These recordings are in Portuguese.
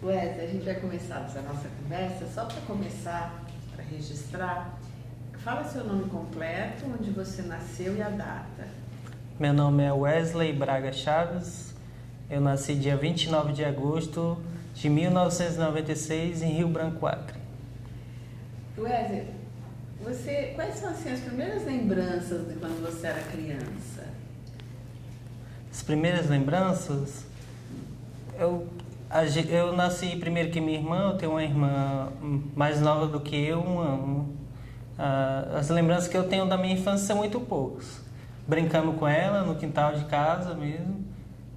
Wesley, a gente vai começar essa nossa conversa. Só para começar, para registrar, fala seu nome completo, onde você nasceu e a data. Meu nome é Wesley Braga Chaves. Eu nasci dia 29 de agosto de 1996 em Rio Branco, Acre. Wesley, quais são assim, as primeiras lembranças de quando você era criança? As primeiras lembranças, eu nasci primeiro que minha irmã. Eu tenho uma irmã mais nova do que eu, 1 ano. As lembranças que eu tenho da minha infância são muito poucas. Brincando com ela no quintal de casa mesmo,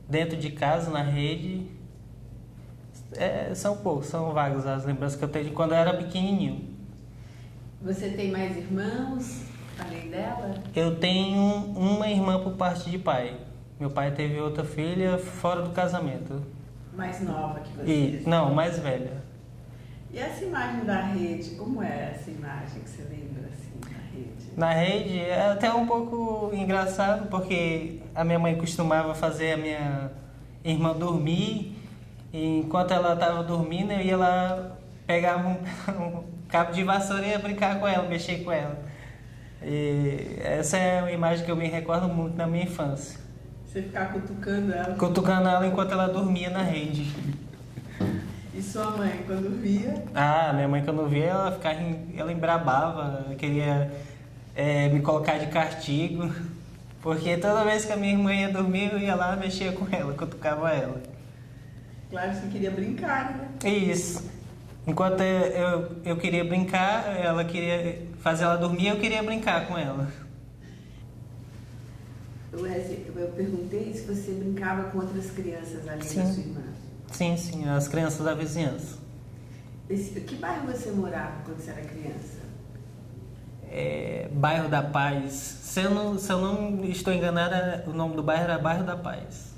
dentro de casa, na rede. São poucas, são vagas as lembranças que eu tenho de quando eu era pequenininho. Você tem mais irmãos além dela? Eu tenho uma irmã por parte de pai. Meu pai teve outra filha fora do casamento. Mais nova que você? Não, mais velha. E essa imagem da rede, como é essa imagem que você lembra assim da rede? Na rede é até um pouco engraçado, porque a minha mãe costumava fazer a minha irmã dormir, e enquanto ela estava dormindo eu ia lá, pegava um cabo de vassoura e ia brincar com ela, mexer com ela. E essa é uma imagem que eu me recordo muito na minha infância. Você ficar cutucando ela? Cutucando ela enquanto ela dormia na rede. E sua mãe, quando via? Minha mãe quando via, ela embrabava, queria me colocar de castigo, porque toda vez que a minha irmã ia dormir, eu ia lá, mexia com ela, cutucava ela. Claro que você queria brincar, né? Isso. Enquanto eu queria brincar, ela queria fazer ela dormir, eu queria brincar com ela. Wesley, eu perguntei se você brincava com outras crianças além da sua irmã. Sim, as crianças da vizinhança. Que bairro você morava quando você era criança? Bairro da Paz. Se eu não estou enganada, o nome do bairro era Bairro da Paz.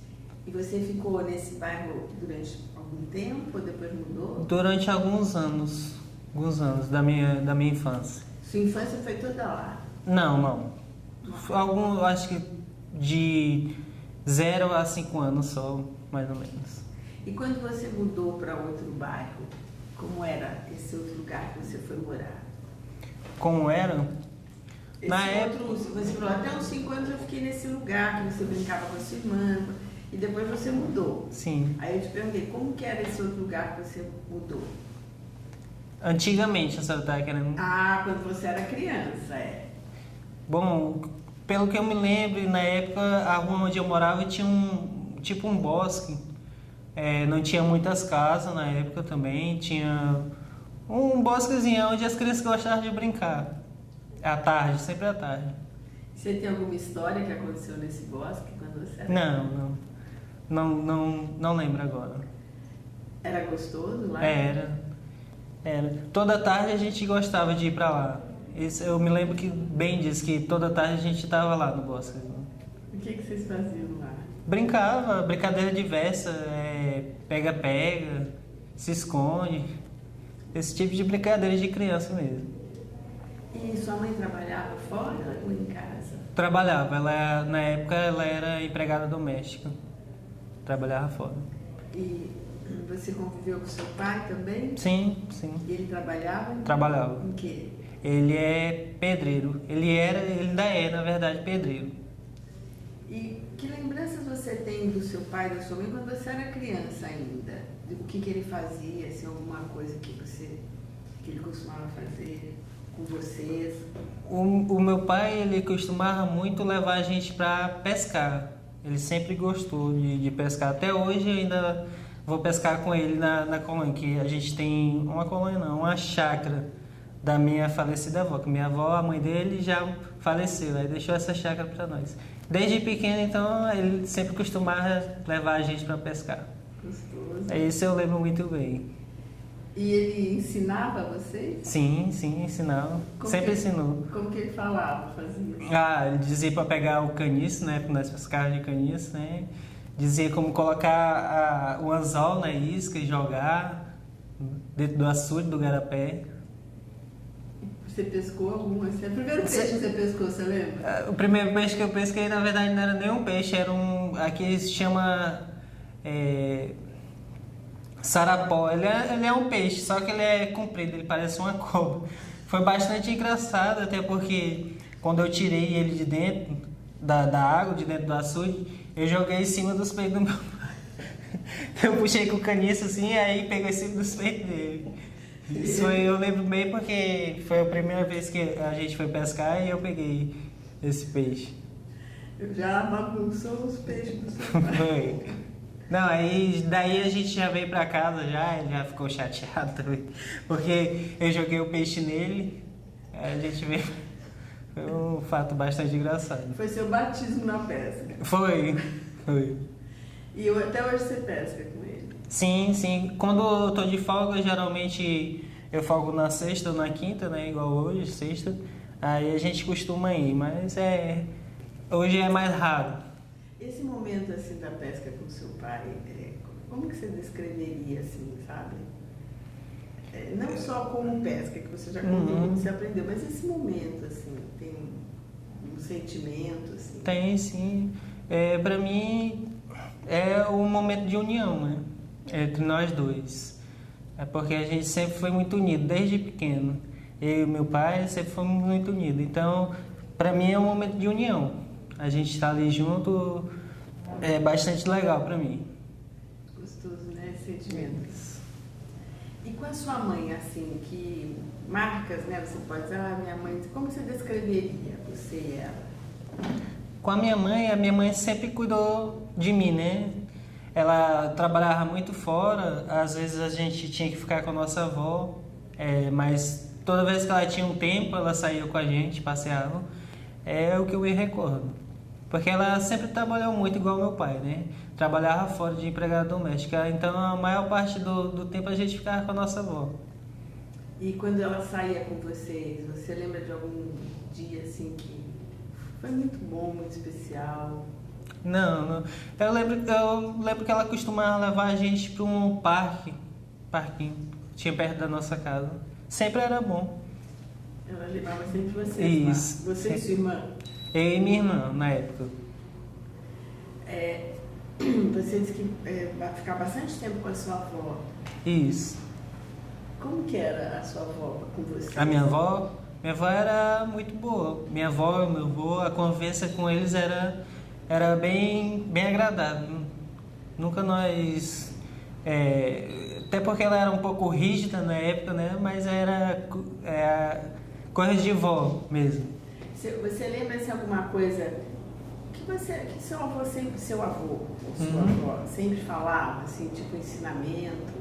E você ficou nesse bairro durante algum tempo ou depois mudou? Durante alguns anos da minha infância. Sua infância foi toda lá? Não. Acho que de 0 a 5 anos só, mais ou menos. E quando você mudou para outro bairro, como era esse outro lugar que você foi morar? Como era? Você falou, até uns 5 anos eu fiquei nesse lugar que você brincava com a sua irmã, e depois você mudou. Sim. Aí eu te perguntei, como que era esse outro lugar que você mudou? Antigamente, a senhora estava querendo... Quando você era criança, Bom, pelo que eu me lembro, na época, a rua onde eu morava tinha um bosque. Não tinha muitas casas na época também, tinha um bosquezinho onde as crianças gostavam de brincar. À tarde, sempre à tarde. Você tem alguma história que aconteceu nesse bosque quando você era criança? Não lembro agora. Era gostoso lá? Era. Toda tarde a gente gostava de ir pra lá. Eu me lembro que bem disso, que toda tarde a gente estava lá no bosque. O que vocês faziam lá? Brincava, brincadeira diversa, pega-pega, se esconde. Esse tipo de brincadeira de criança mesmo. E sua mãe trabalhava fora ou em casa? Trabalhava, na época ela era empregada doméstica. Trabalhava fora. E você conviveu com seu pai também? Sim. E ele trabalhava? Trabalhava. Em quê? Ele é pedreiro. Ele ainda é, na verdade, pedreiro. E que lembranças você tem do seu pai e da sua mãe quando você era criança ainda? O que ele fazia, se alguma coisa que ele costumava fazer com vocês? O meu pai, ele costumava muito levar a gente para pescar. Ele sempre gostou de pescar. Até hoje eu ainda vou pescar com ele na colônia, que a gente tem uma chácara da minha falecida avó, que minha avó, a mãe dele, já faleceu, aí deixou essa chácara para nós. Desde pequeno, então, ele sempre costumava levar a gente para pescar. Gostoso. Isso eu lembro muito bem. E ele ensinava a vocês? Sim, ensinava. Sempre ensinou. Como que ele falava, fazia? Ele dizia para pegar o caniço, né, porque nós pescávamos de caniço, né? Dizia como colocar o anzol na isca e jogar dentro do açude, do garapé. Você pescou alguma? Esse é o primeiro peixe que você pescou, você lembra? O primeiro peixe que eu pesquei, na verdade, não era nem um peixe, era aqui se chama Sarapó, ele é um peixe, só que ele é comprido, ele parece uma cobra. Foi bastante engraçado, até porque quando eu tirei ele de dentro da água, de dentro do açude, eu joguei em cima dos peitos do meu pai. Eu puxei com o caniço assim, aí pegou em cima dos peitos dele. Isso foi, eu lembro bem porque foi a primeira vez que a gente foi pescar e eu peguei esse peixe. Eu já bagunçou os peixes do seu pai. Foi. Não, aí daí a gente já veio pra casa já, ele já ficou chateado também. Porque eu joguei o peixe nele, aí a gente veio. Foi um fato bastante engraçado. Foi seu batismo na pesca. Foi. E até hoje você pesca com ele? Sim, sim. Quando eu tô de folga, geralmente eu folgo na sexta ou na quinta, né? Igual hoje, sexta. Aí a gente costuma ir, mas hoje é mais raro. Esse momento assim da pesca com seu pai, como que você descreveria assim, sabe? Não só como pesca, que você já contou, como você aprendeu, mas esse momento assim, tem um sentimento assim? Tem, sim. Pra mim é um momento de união, né? Entre nós dois. É porque a gente sempre foi muito unido, desde pequeno. Eu e meu pai sempre fomos muito unidos. Então, pra mim é um momento de união. A gente estar ali junto é bastante legal pra mim. Gostoso, né? Esse sentimento. E com a sua mãe, assim, que marcas, né? Você pode dizer, minha mãe, como você descreveria você e ela? Com a minha mãe sempre cuidou de mim, né? Ela trabalhava muito fora, às vezes a gente tinha que ficar com a nossa avó, mas toda vez que ela tinha um tempo, ela saía com a gente, passeava. É o que eu me recordo. Porque ela sempre trabalhou muito igual meu pai, né? Trabalhava fora de empregada doméstica, então a maior parte do tempo a gente ficava com a nossa avó. E quando ela saía com vocês, você lembra de algum dia assim que foi muito bom, muito especial? Não. Eu lembro que ela costumava levar a gente para um parquinho, que tinha perto da nossa casa. Sempre era bom. Ela levava sempre vocês. Isso. Lá. Você e sua irmã? Eu e minha irmã, na época. Você disse que vai ficar bastante tempo com a sua avó. Isso. Como que era a sua avó com você? A minha avó era muito boa. Minha avó e meu avô, a convivência com eles era bem agradável. Nunca nós... até porque ela era um pouco rígida na época, né? Mas era coisa de vó mesmo. Você lembra de alguma coisa que seu avô ou sua avó sempre falava, assim, tipo ensinamento?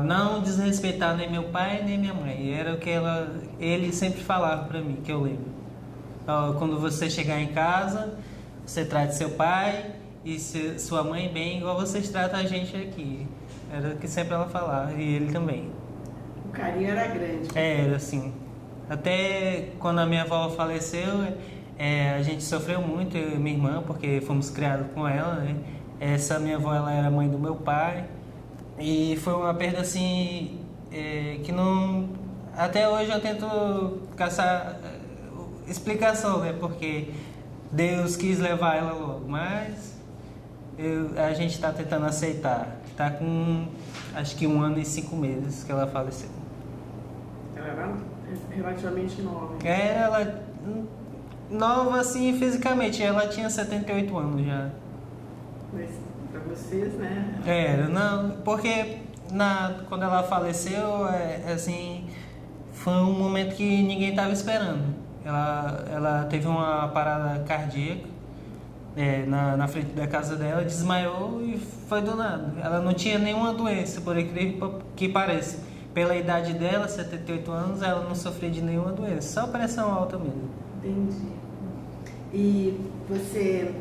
Não desrespeitar nem meu pai nem minha mãe. Era o que ele sempre falava pra mim, que eu lembro. Quando você chegar em casa, você trate seu pai e sua mãe bem, igual vocês tratam a gente aqui. Era o que sempre ela falava, e ele também. O carinho era grande. Era, assim. Até quando a minha avó faleceu, a gente sofreu muito, eu e minha irmã, porque fomos criados com ela, né? Essa minha avó, ela era mãe do meu pai. E foi uma perda, assim, que não... Até hoje eu tento caçar explicação, né? Porque Deus quis levar ela logo, mas a gente está tentando aceitar. Está com, acho que 1 ano e 5 meses que ela faleceu. Ela era relativamente nova. Ela nova, assim, fisicamente. Ela tinha 78 anos já. Mas pra vocês, né? Não, porque quando ela faleceu, assim, foi um momento que ninguém estava esperando. Ela teve uma parada cardíaca na frente da casa dela, desmaiou e foi do nada. Ela não tinha nenhuma doença, por incrível que pareça. Pela idade dela, 78 anos, ela não sofria de nenhuma doença, só pressão alta mesmo. Entendi. E você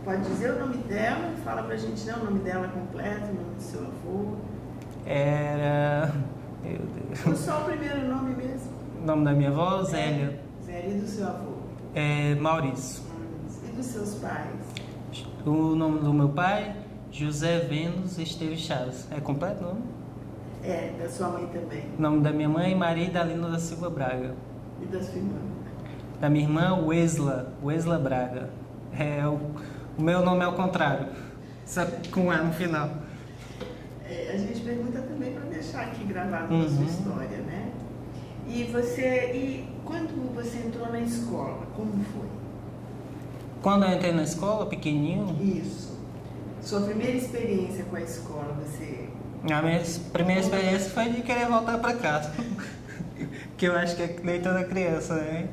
pode dizer o nome dela? Fala pra gente, né, o nome dela completo, o nome do seu avô. Meu Deus. Ou só o primeiro nome mesmo? O nome da minha avó, Zélia. Zélia. E do seu avô? Maurício. E dos seus pais? O nome do meu pai, José Vênus Esteves Chaves. É completo o nome? Da sua mãe também. O nome da minha mãe, Maria Idalina da Silva Braga. E da sua irmã? Da minha irmã, Wesla Braga. O meu nome é ao contrário, só com A no final. A gente pergunta também para deixar aqui gravado na sua história, né? E quando você entrou na escola, como foi? Quando eu entrei na escola, pequenininho... Isso. Sua primeira experiência com a escola, você... A minha primeira experiência foi de querer voltar para casa. Que eu acho que é nem toda criança, né?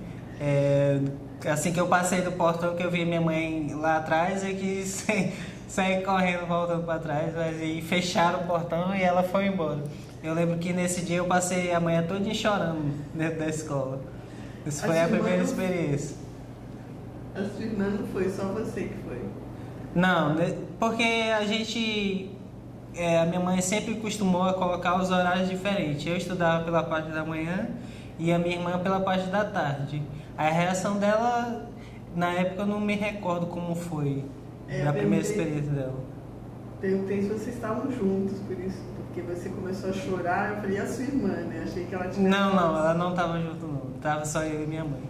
Assim que eu passei do portão, que eu vi minha mãe lá atrás, é que saí correndo, voltando para trás, e fecharam o portão e ela foi embora. Eu lembro que nesse dia eu passei a manhã toda chorando dentro da escola. Isso foi a primeira experiência. A sua irmã não foi, só você que foi? Não, porque a minha mãe sempre costumou a colocar os horários diferentes. Eu estudava pela parte da manhã e a minha irmã pela parte da tarde. A reação dela, na época eu não me recordo como foi a primeira experiência dela. Perguntei se vocês estavam juntos, por isso, porque você começou a chorar, eu falei, e a sua irmã, né? Achei que ela tinha... Não, ela não estava junto não, estava só eu e minha mãe.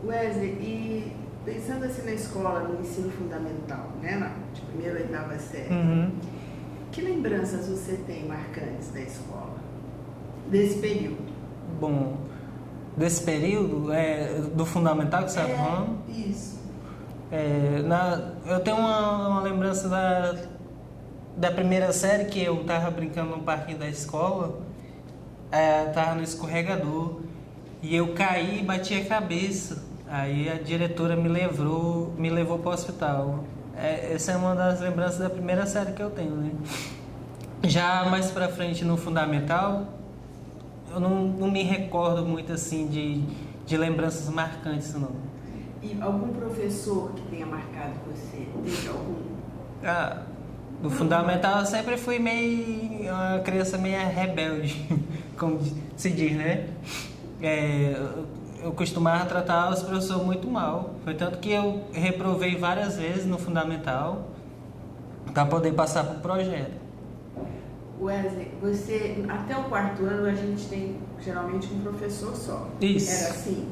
Wesley, e pensando assim na escola, no ensino fundamental, né? De primeira e oitava série, que lembranças você tem marcantes da escola, desse período? Bom, desse período, do fundamental que você está falando? Isso. Eu tenho uma lembrança da primeira série, que eu estava brincando no parquinho da escola, estava no escorregador, e eu caí e bati a cabeça. Aí a diretora me levou para o hospital. Essa é uma das lembranças da primeira série que eu tenho, né? Já mais pra frente no fundamental, eu não me recordo muito assim de lembranças marcantes, não. E algum professor que tenha marcado você? Teve algum? No fundamental eu sempre fui uma criança meio rebelde, como se diz, né? Eu costumava tratar os professores muito mal. Foi tanto que eu reprovei várias vezes no fundamental para poder passar para o projeto. Wesley, você, até o quarto ano a gente tem geralmente um professor só. Isso. Era assim?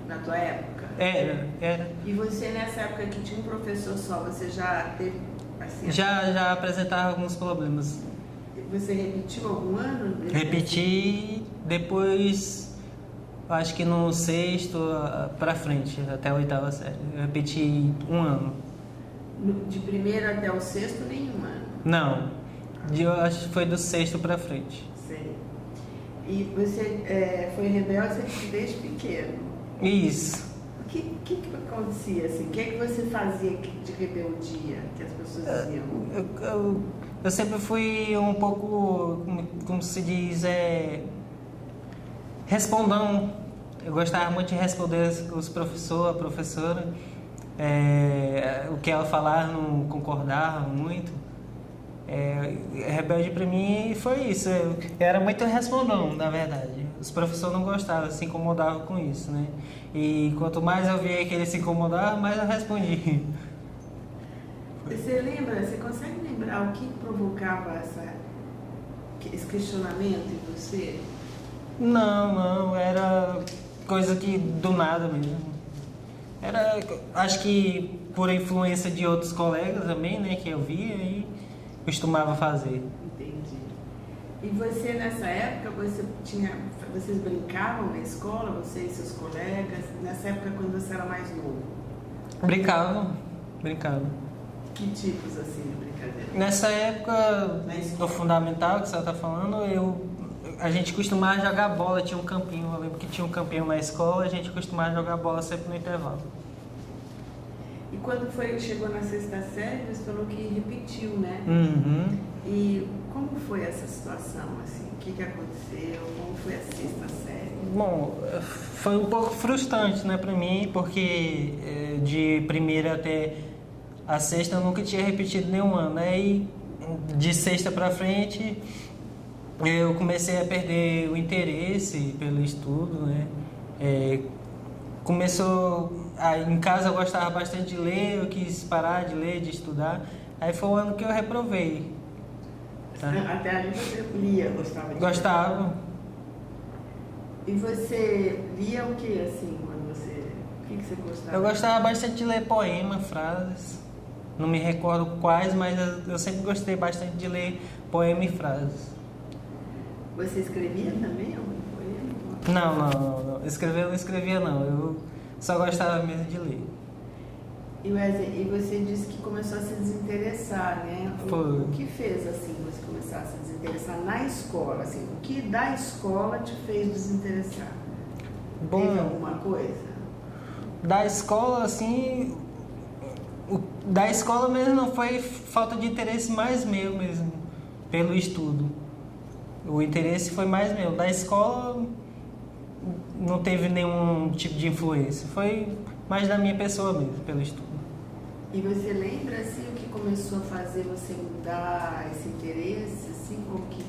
Na tua época? Era. E você nessa época que tinha um professor só, você já teve assim? Já apresentava alguns problemas. Você repetiu algum ano? Repeti depois, acho que no sexto para frente, até a oitava série. Eu repeti um ano. De primeiro até o sexto, nenhum ano? Não. Eu acho que foi do sexto para frente. Sei. E você foi rebelde desde pequeno? Isso. O que acontecia assim? O que é que você fazia de rebeldia que as pessoas diziam? Eu sempre fui um pouco, como se diz, respondão. Eu gostava muito de responder os professores, a professora. O que ela falava não concordava muito. Rebelde para mim foi isso. Eu era muito respondão, na verdade. Os professores não gostavam, se incomodavam com isso, né? E quanto mais eu via que eles se incomodavam, mais eu respondia. Você consegue lembrar o que provocava esse questionamento em você? Não, era coisa que do nada mesmo. Acho que por influência de outros colegas também, né, que eu via e costumava fazer. Entendi. E você nessa época, vocês brincavam na escola, você e seus colegas, nessa época quando você era mais novo? Brincava. Que tipos assim de brincadeira? Nessa época do fundamental que você está falando, a gente costumava jogar bola, tinha um campinho, eu lembro que tinha um campinho na escola, a gente costumava jogar bola sempre no intervalo. E quando chegou na sexta série, você falou que repetiu, né? Uhum. E como foi essa situação, assim? O que aconteceu? Como foi a sexta série? Bom, foi um pouco frustrante, né, para mim, porque de primeira até a sexta eu nunca tinha repetido nenhum ano, né? E de sexta para frente eu comecei a perder o interesse pelo estudo, né? Em casa eu gostava bastante de ler, eu quis parar de ler, de estudar. Aí foi o ano que eu reprovei. Tá? Até ali você lia, gostava de Gostava. ler. E você lia o que, assim, quando você... O que você gostava? Eu gostava bastante de ler poema, frases. Não me recordo quais, mas eu sempre gostei bastante de ler poema e frases. Você escrevia também algum poema? Não. Escrever eu não escrevia, não. Eu só gostava mesmo de ler. E Wesley, e você disse que começou a se desinteressar, né? Foi. O que fez assim você começar a se desinteressar na escola? Assim, o que da escola te fez desinteressar? Bom, teve alguma coisa? Da escola, assim, da escola mesmo não foi falta de interesse mais meu mesmo, pelo estudo. O interesse foi mais meu. Da escola não teve nenhum tipo de influência, foi mais da minha pessoa mesmo, pelo estudo. E você lembra assim o que começou a fazer você mudar esse interesse, assim, o que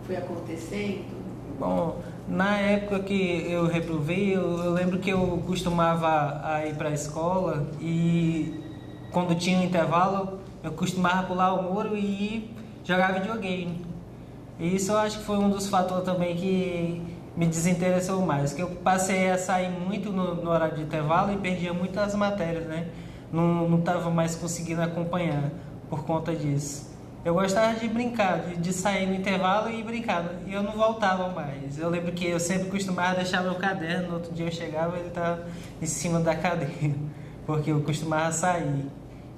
foi acontecendo? Bom, na época que eu reprovei, eu lembro que eu costumava a ir para a escola e quando tinha um intervalo, eu costumava pular o muro e jogar videogame. E isso eu acho que foi um dos fatores também que me desinteressou mais, que eu passei a sair muito no horário de intervalo e perdia muitas matérias, né? Não estava mais conseguindo acompanhar por conta disso. Eu gostava de brincar, de sair no intervalo e brincar, e eu não voltava mais. Eu lembro que eu sempre costumava deixar meu caderno, no outro dia eu chegava e ele estava em cima da cadeira, porque eu costumava sair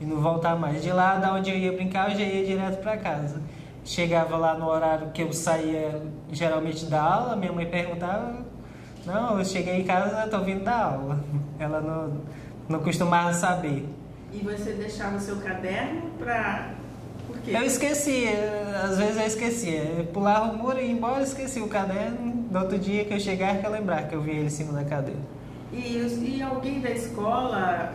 e não voltar mais. De lá, da onde eu ia brincar, eu já ia direto para casa. Chegava lá no horário que eu saía geralmente da aula, minha mãe perguntava, não, eu cheguei em casa, estou vindo da aula. Ela não costumava saber. E você deixava o seu caderno para... Por quê? Eu esquecia, às vezes eu esquecia. Eu pulava o muro e ia embora, esquecia o caderno. No outro dia que eu chegar, que eu lembrar que eu vi ele em cima da cadeira. E alguém da escola,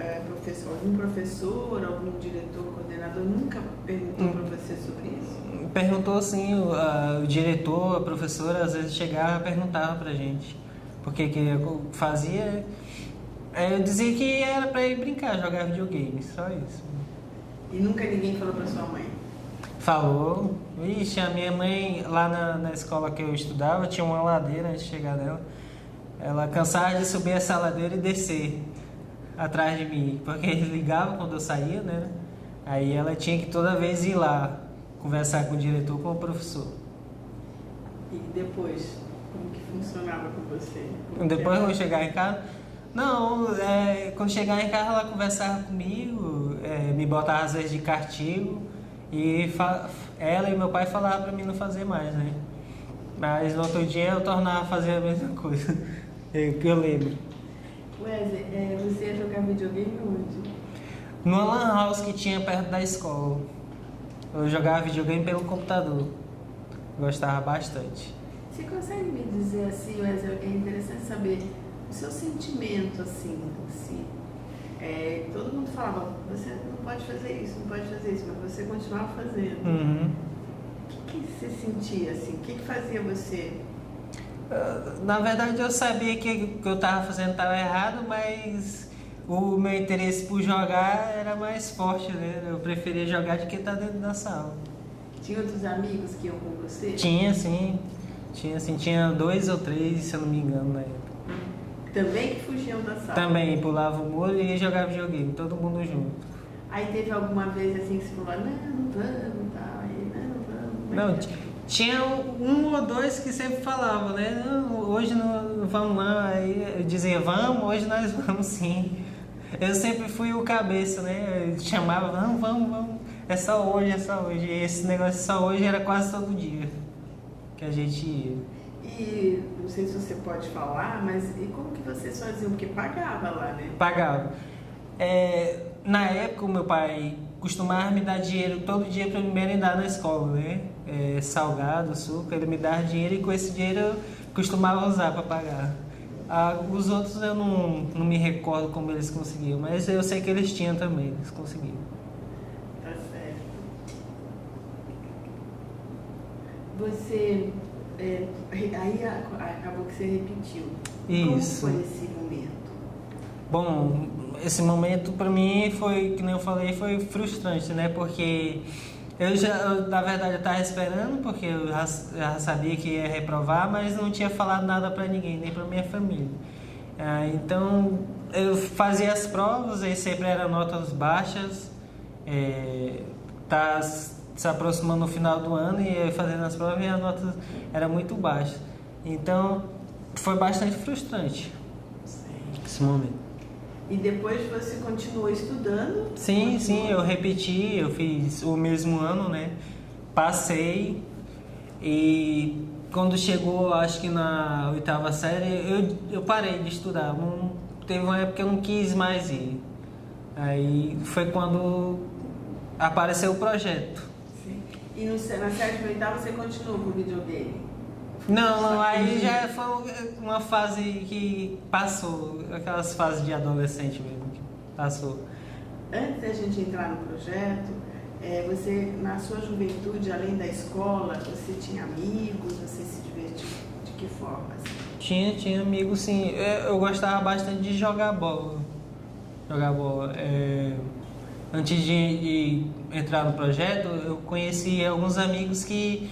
algum professor, algum diretor, coordenador, nunca perguntou para você sobre isso? Perguntou sim, o diretor, a professora, às vezes chegava e perguntava pra gente por que eu fazia. Eu dizia que era pra ir brincar, jogar videogame, só isso. E nunca ninguém falou pra sua mãe? Falou. Vixe, a minha mãe, lá na escola que eu estudava, tinha uma ladeira antes de chegar nela. Ela cansava de subir essa ladeira e descer atrás de mim, porque eles ligavam quando eu saía, né? Aí ela tinha que toda vez ir lá conversar com o diretor, com o professor. E depois, como que funcionava com você? Depois eu chegar em casa... Não, quando chegar em casa ela conversava comigo, me botava às vezes de castigo e ela e meu pai falavam pra mim não fazer mais, né? Mas no outro dia eu tornava a fazer a mesma coisa, que eu lembro. Wesley, você ia jogar videogame onde? Numa lan house que tinha perto da escola. Eu jogava videogame pelo computador, gostava bastante. Você consegue me dizer assim, Wesley, é interessante saber o seu sentimento assim, todo mundo falava, você não pode fazer isso, mas você continuava fazendo. Uhum. O que você sentia assim? O que fazia você? Na verdade eu sabia que o que eu estava fazendo estava errado, mas o meu interesse por jogar era mais forte, né? Eu preferia jogar do que estar dentro da sala. Tinha outros amigos que iam com você? Tinha sim, tinha 2 ou 3, se eu não me engano, na época. Também que fugiam da sala? Também pulava o muro e ia jogar videogame, todo mundo junto. Aí teve alguma vez assim que você falou, não vamos, tal, aí não vamos. Não, tinha um ou dois que sempre falavam, né? Não, hoje não vamos não, aí eu dizia, vamos, hoje nós vamos sim. Eu sempre fui o cabeça, né? Eu chamava, vamos, é só hoje. E esse negócio só hoje era quase todo dia que a gente ia. E não sei se você pode falar, mas e como que vocês faziam? Porque pagava lá, né? Pagava. Na época, o meu pai costumava me dar dinheiro todo dia para me merendar na escola, né? Salgado, suco, ele me dava dinheiro e com esse dinheiro eu costumava usar para pagar. Os outros eu não me recordo como eles conseguiam, mas eu sei que eles tinham também, eles conseguiam. Tá certo. Você... aí acabou que você repetiu. Isso. Como foi esse momento? Bom, esse momento para mim foi, que nem eu falei, foi frustrante, né? Porque na verdade, eu estava esperando, porque eu já sabia que ia reprovar, mas não tinha falado nada para ninguém, nem para minha família. Então, eu fazia as provas e sempre eram notas baixas. Tá se aproximando no final do ano e eu fazendo as provas e a nota era muito baixa. Então, foi bastante frustrante esse momento. E depois você continuou estudando? Sim, eu repeti, eu fiz o mesmo ano, né? Passei e quando chegou, acho que na 8ª série, eu parei de estudar. Teve uma época que eu não quis mais ir. Aí foi quando apareceu o projeto. Sim. E na 7ª e 8ª você continuou com o videogame? Não, aí já foi uma fase que passou, aquelas fases de adolescente mesmo que passou. Antes da gente entrar no projeto, você, na sua juventude, além da escola, você tinha amigos, você se divertiu de que forma? Assim? Tinha amigos, sim. Eu gostava bastante de jogar bola. Antes de entrar no projeto, eu conheci alguns amigos que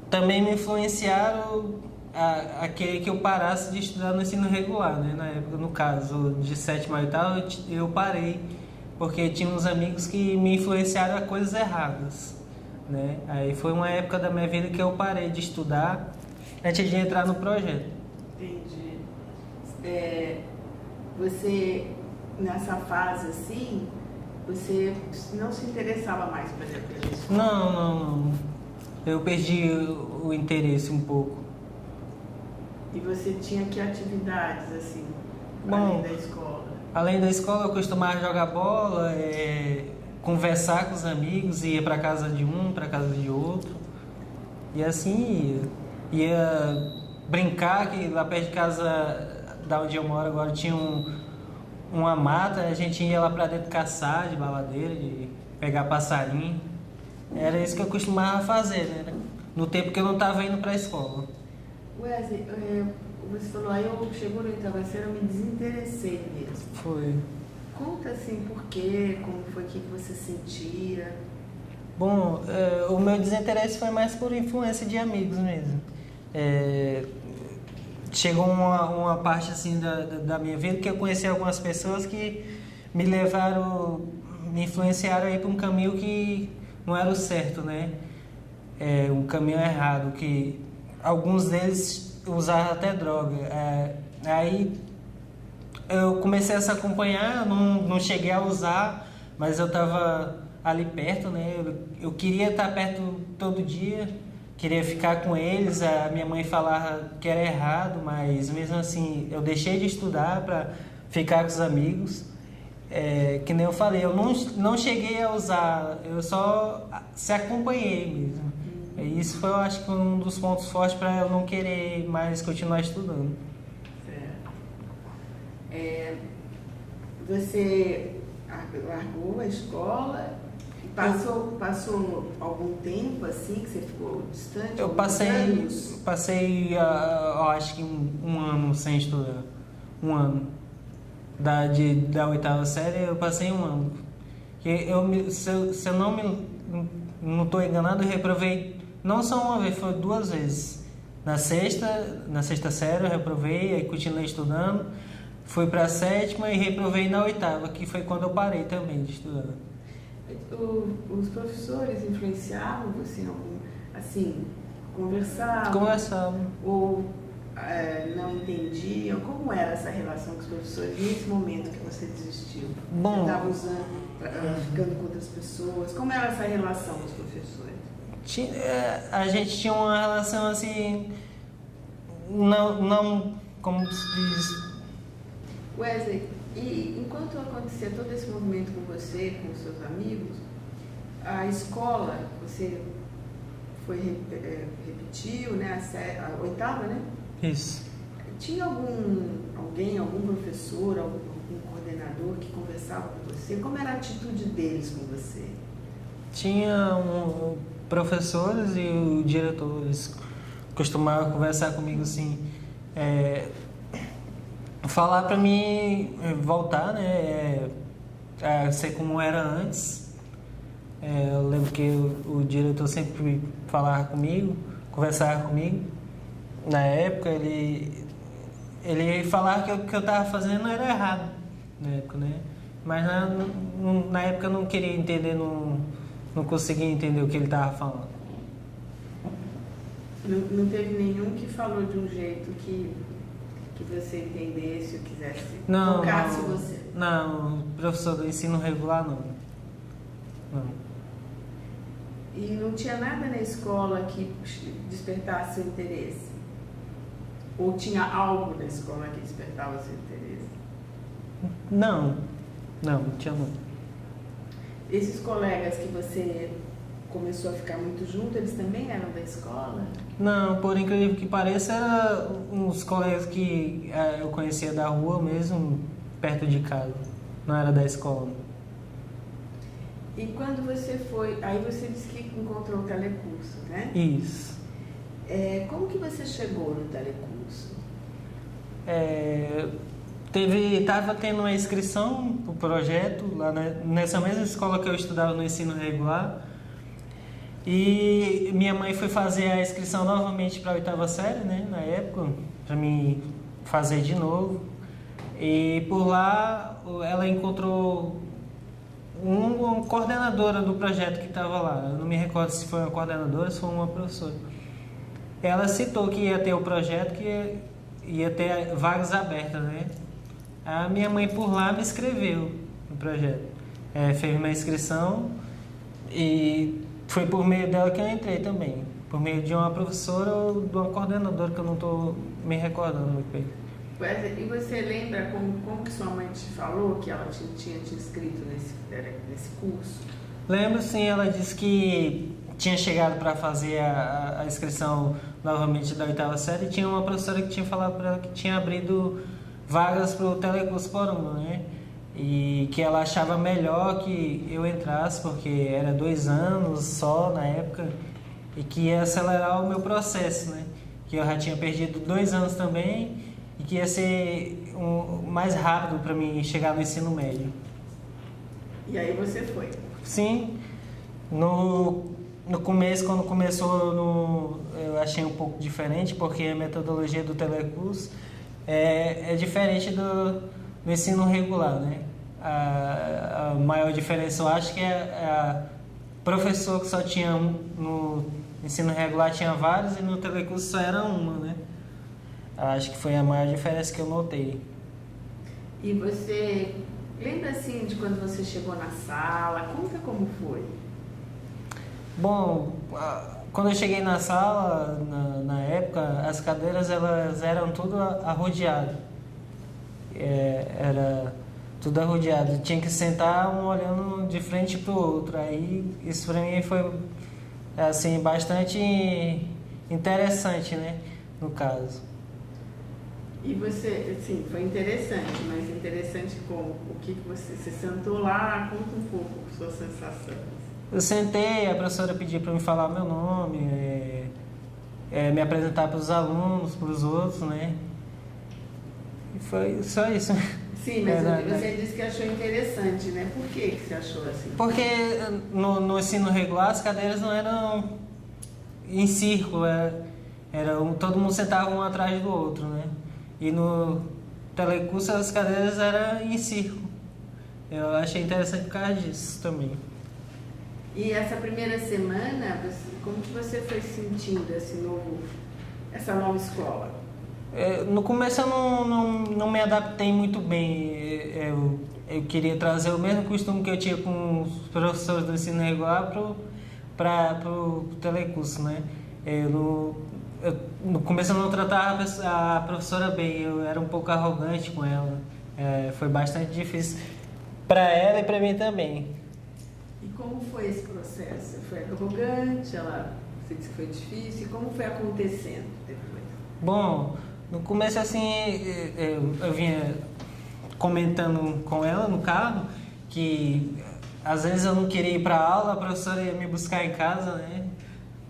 também me influenciaram a querer que eu parasse de estudar no ensino regular, né? Na época, no caso, de 7ª a 8ª, eu parei, porque tinha uns amigos que me influenciaram a coisas erradas, né? Aí foi uma época da minha vida que eu parei de estudar antes de entrar no projeto. Entendi. Você, nessa fase assim, você não se interessava mais, por exemplo, pela escola? Não. Eu perdi o interesse um pouco. E você tinha que atividades, assim, Bom, além da escola? Além da escola, eu costumava jogar bola, conversar com os amigos, ia para casa de um, para casa de outro. E assim ia brincar, que lá perto de casa, da onde eu moro agora, tinha uma mata, a gente ia lá para dentro caçar de baladeira, de pegar passarinho. Era isso que eu costumava fazer, né? No tempo que eu não estava indo para a escola. Wesley, você falou, aí eu chegou no 8ª série, eu me desinteressei mesmo. Foi. Conta assim por quê, como foi que você sentia. Bom, o meu desinteresse foi mais por influência de amigos mesmo. Chegou uma parte assim da minha vida que eu conheci algumas pessoas que me influenciaram aí para um caminho que não era o certo, né? Um caminho errado, que alguns deles usavam até droga. Aí eu comecei a se acompanhar, não cheguei a usar, mas eu estava ali perto, né? Eu queria estar perto todo dia, queria ficar com eles. A minha mãe falava que era errado, mas mesmo assim eu deixei de estudar para ficar com os amigos. Que nem eu falei, eu não cheguei a usar, eu só se acompanhei mesmo. E isso foi, eu acho que um dos pontos fortes para eu não querer mais continuar estudando. Certo. Você largou a escola e passou algum tempo assim que você ficou distante? Eu passei eu acho que um ano sem estudar. Um ano. Da 8ª série eu passei um ano. Se eu não estou enganado, eu reprovei não só uma vez, foi 2 vezes. Na sexta série eu reprovei, aí continuei estudando. Fui para a 7ª e reprovei na 8ª, que foi quando eu parei também de estudar. Os professores influenciavam você em algum, assim, conversavam? Conversavam. Ou não entendiam? Como era essa relação com os professores nesse momento que você desistiu? Bom, você estava usando, ficando com outras pessoas? Como era essa relação com os professores? A gente tinha uma relação assim, não como se diz. Wesley, e enquanto acontecia todo esse movimento com você, com os seus amigos, a escola, você repetiu, né, a 8ª, né? Isso. Tinha algum professor, algum coordenador que conversava com você? Como era a atitude deles com você? Tinha professores e o diretor, eles costumavam conversar comigo assim, falar para mim voltar, né, a ser como era antes. Eu lembro que o diretor sempre falava comigo, conversava comigo. Na época ele falava que o que eu estava fazendo era errado, na época, né? Mas na época eu não queria entender, não conseguia entender o que ele estava falando. Não teve nenhum que falou de um jeito que você entendesse ou quisesse tocasse você? Não, professor do ensino regular não. E não tinha nada na escola que despertasse seu interesse? Ou tinha algo na escola que despertava seu interesse? Não tinha não. Esses colegas que você começou a ficar muito junto, eles também eram da escola? Não, por incrível que pareça, eram uns colegas que eu conhecia da rua mesmo, perto de casa. Não era da escola. E quando você foi, aí você disse que encontrou o telecurso, né? Isso. Como que você chegou no telecurso? Tava tendo uma inscrição pro projeto lá nessa mesma escola que eu estudava no ensino regular. E minha mãe foi fazer a inscrição novamente para a 8ª série, né, na época, para mim fazer de novo. E por lá ela encontrou uma coordenadora do projeto que estava lá. Eu não me recordo se foi uma coordenadora ou se foi uma professora. Ela citou que ia ter o projeto, que ia ter vagas abertas, né? A minha mãe por lá me inscreveu no projeto. Fez uma inscrição e foi por meio dela que eu entrei também. Por meio de uma professora ou de uma coordenadora, que eu não estou me recordando muito bem. E você lembra como que sua mãe te falou que ela tinha te inscrito nesse curso? Lembro sim, ela disse que tinha chegado para fazer a inscrição novamente da 8ª série e tinha uma professora que tinha falado para ela que tinha abrido vagas para o telecurso por ano, né? E que ela achava melhor que eu entrasse, porque era 2 anos só na época, e que ia acelerar o meu processo, né? Que eu já tinha perdido 2 anos também, e que ia ser mais rápido para mim chegar no ensino médio. E aí você foi? Sim. No começo, quando começou, eu achei um pouco diferente, porque a metodologia do telecurso é diferente do ensino regular, né? A maior diferença eu acho que a professor que só tinha no ensino regular tinha vários e no telecurso só era uma, né? Acho que foi a maior diferença que eu notei. E você lembra assim de quando você chegou na sala? Conta como foi. Bom, quando eu cheguei na sala, na época, as cadeiras elas eram tudo arrodeadas. Era tudo arrodeado. Tinha que sentar um olhando de frente para o outro. Aí isso para mim foi assim, bastante interessante, né? No caso. E você, assim, foi interessante, mas interessante como? O que você sentou lá? Conta um pouco sua sensação. Eu sentei, a professora pediu para me falar meu nome, me apresentar para os alunos, para os outros, né? E foi só isso. Sim, mas você disse que achou interessante, né? Por que você achou assim? Porque no ensino regular as cadeiras não eram em círculo, todo mundo sentava um atrás do outro, né? E no telecurso as cadeiras eram em círculo. Eu achei interessante por causa disso também. E essa primeira semana, como que você foi sentindo essa nova escola? No começo eu não me adaptei muito bem. Eu queria trazer o mesmo costume que eu tinha com os professores do ensino regular para o telecurso, né? No começo eu não tratava a professora bem, eu era um pouco arrogante com ela. Foi bastante difícil para ela e para mim também. E como foi esse processo? Você foi arrogante, você disse que foi difícil, e como foi acontecendo depois? Bom, no começo assim, eu vinha comentando com ela no carro que às vezes eu não queria ir para aula, a professora ia me buscar em casa, né?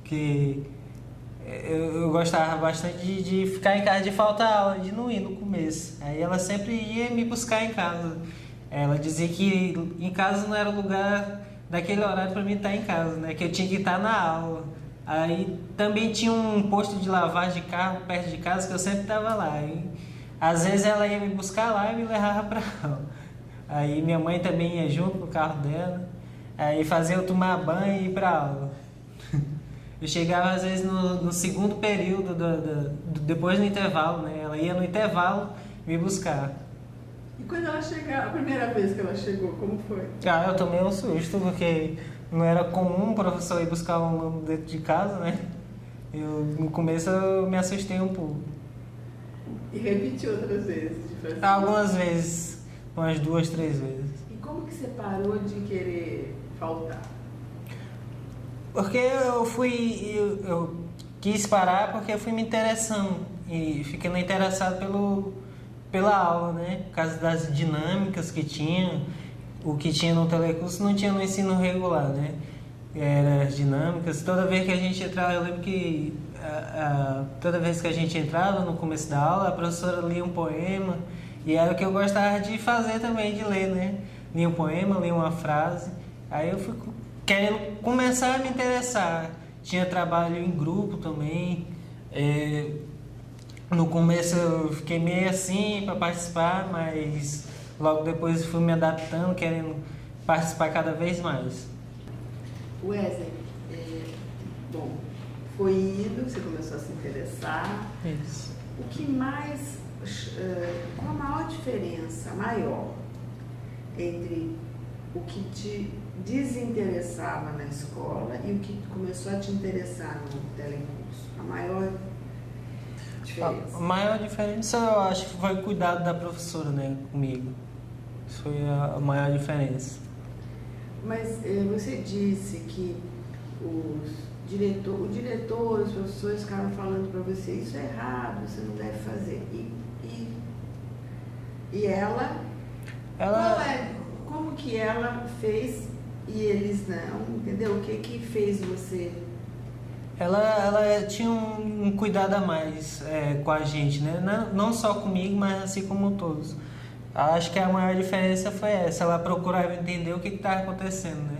Que eu gostava bastante de ficar em casa, de faltar aula, de não ir no começo. Aí ela sempre ia me buscar em casa. Ela dizia que em casa não era o lugar daquele horário para mim estar em casa, né? Que eu tinha que estar na aula. Aí também tinha um posto de lavagem de carro perto de casa que eu sempre estava lá. E às vezes ela ia me buscar lá e me levava para aula. Aí minha mãe também ia junto no carro dela. Aí fazia eu tomar banho e ir pra aula. Eu chegava às vezes no segundo período, depois do intervalo, né? Ela ia no intervalo me buscar. E quando ela chegava, a primeira vez que ela chegou, como foi? Ah, eu tomei um susto, porque não era comum o professor ir buscar um aluno dentro de casa, né? No começo eu me assustei um pouco. E repetiu outras vezes de fazer? Algumas vezes, umas 2, 3 vezes. E como que você parou de querer faltar? Porque eu quis parar porque eu fui me interessando e fiquei interessado pela aula, né? Por causa das dinâmicas que tinha, o que tinha no telecurso não tinha no ensino regular, né? Era as dinâmicas. Toda vez que a gente entrava, eu lembro que toda vez que a gente entrava no começo da aula, a professora lia um poema e era o que eu gostava de fazer também, de ler, né? Lia um poema, lia uma frase. Aí eu fui querendo começar a me interessar. Tinha trabalho em grupo também. No começo eu fiquei meio assim para participar, mas logo depois fui me adaptando, querendo participar cada vez mais. Wesley, bom, foi indo, você começou a se interessar. Isso. O que mais, qual a maior diferença maior entre o que te desinteressava na escola e o que começou a te interessar no telecurso? A maior diferença? A maior diferença eu acho que foi o cuidado da professora, né, comigo. Isso foi a maior diferença. Mas você disse que o diretor, os professores ficaram falando para você, isso é errado, você não deve fazer. E ela... Como que ela fez e eles não, entendeu? O que fez você? Ela tinha um cuidado a mais com a gente, né? Não só comigo, mas assim como todos. Acho que a maior diferença foi essa. Ela procurava entender o que estava acontecendo, né?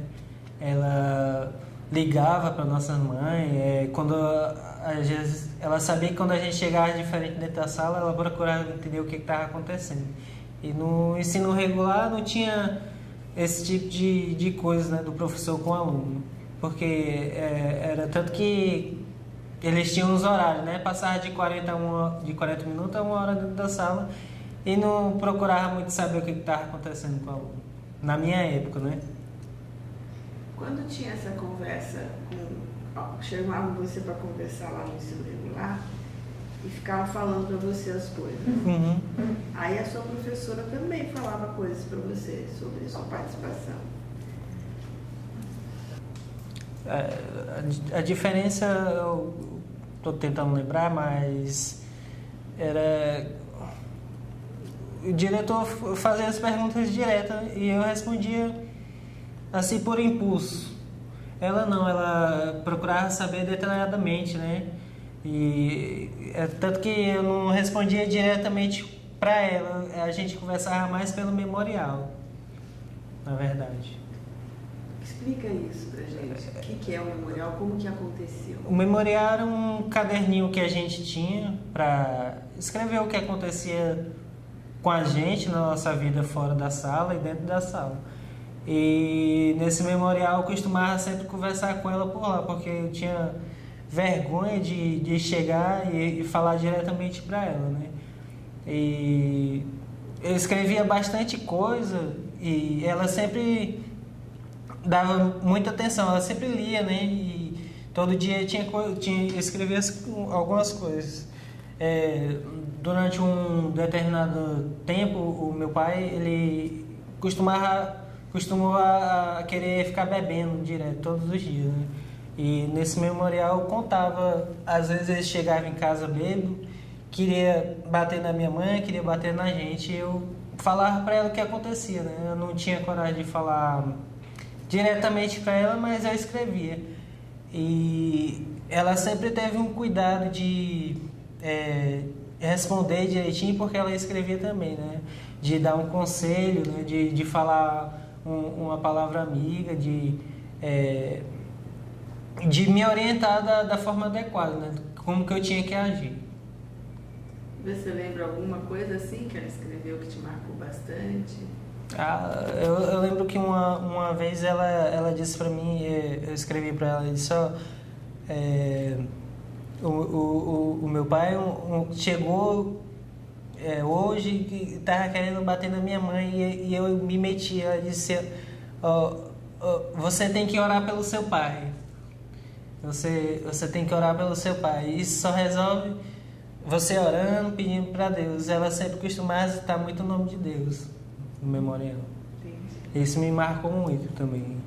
Ela ligava para nossas mães. Quando às vezes ela sabia que quando a gente chegava diferente dentro da sala, ela procurava entender o que estava acontecendo. E no ensino regular não tinha esse tipo de coisa, né, do professor com o aluno. Porque era tanto que eles tinham os horários, né? Passava de 40 minutos a 1 hora dentro da sala e não procurava muito saber o que estava acontecendo com o aluno. Na minha época, né? Quando tinha essa conversa, chamavam você para conversar lá no ensino regular e ficavam falando para você as coisas. Uhum. Aí a sua professora também falava coisas para você sobre a sua participação. A diferença, eu estou tentando lembrar, mas era... O diretor fazia as perguntas diretas e eu respondia assim por impulso. Ela não, ela procurava saber detalhadamente, né? E tanto que eu não respondia diretamente para ela, a gente conversava mais pelo memorial, na verdade. Explica isso pra gente. O que é o memorial? Como que aconteceu? O memorial era um caderninho que a gente tinha para escrever o que acontecia com a gente na nossa vida fora da sala e dentro da sala. E nesse memorial eu costumava sempre conversar com ela por lá, porque eu tinha vergonha de chegar e falar diretamente para ela, né? E eu escrevia bastante coisa e ela sempre dava muita atenção, ela sempre lia, né? E todo dia escrevia algumas coisas. Durante um determinado tempo, o meu pai, ele costumou a querer ficar bebendo direto, todos os dias, né? E nesse memorial eu contava, às vezes ele chegava em casa bêbado, queria bater na minha mãe, queria bater na gente, e eu falava para ela o que acontecia, né? Eu não tinha coragem de falar diretamente para ela, mas eu escrevia. E ela sempre teve um cuidado de responder direitinho, porque ela escrevia também, né? De dar um conselho, né? De falar uma palavra amiga, de me orientar da forma adequada, né? Como que eu tinha que agir. Você lembra alguma coisa assim que ela escreveu que te marcou bastante? Eu lembro que uma vez ela disse para mim, eu escrevi para ela, disse, ó, o meu pai chegou hoje e estava querendo bater na minha mãe e eu me meti. Ela disse, você tem que orar pelo seu pai. Você tem que orar pelo seu pai. Isso só resolve você orando, pedindo para Deus. Ela sempre costumava citar muito o nome de Deus no memorial. Entendi. Isso me marcou muito também.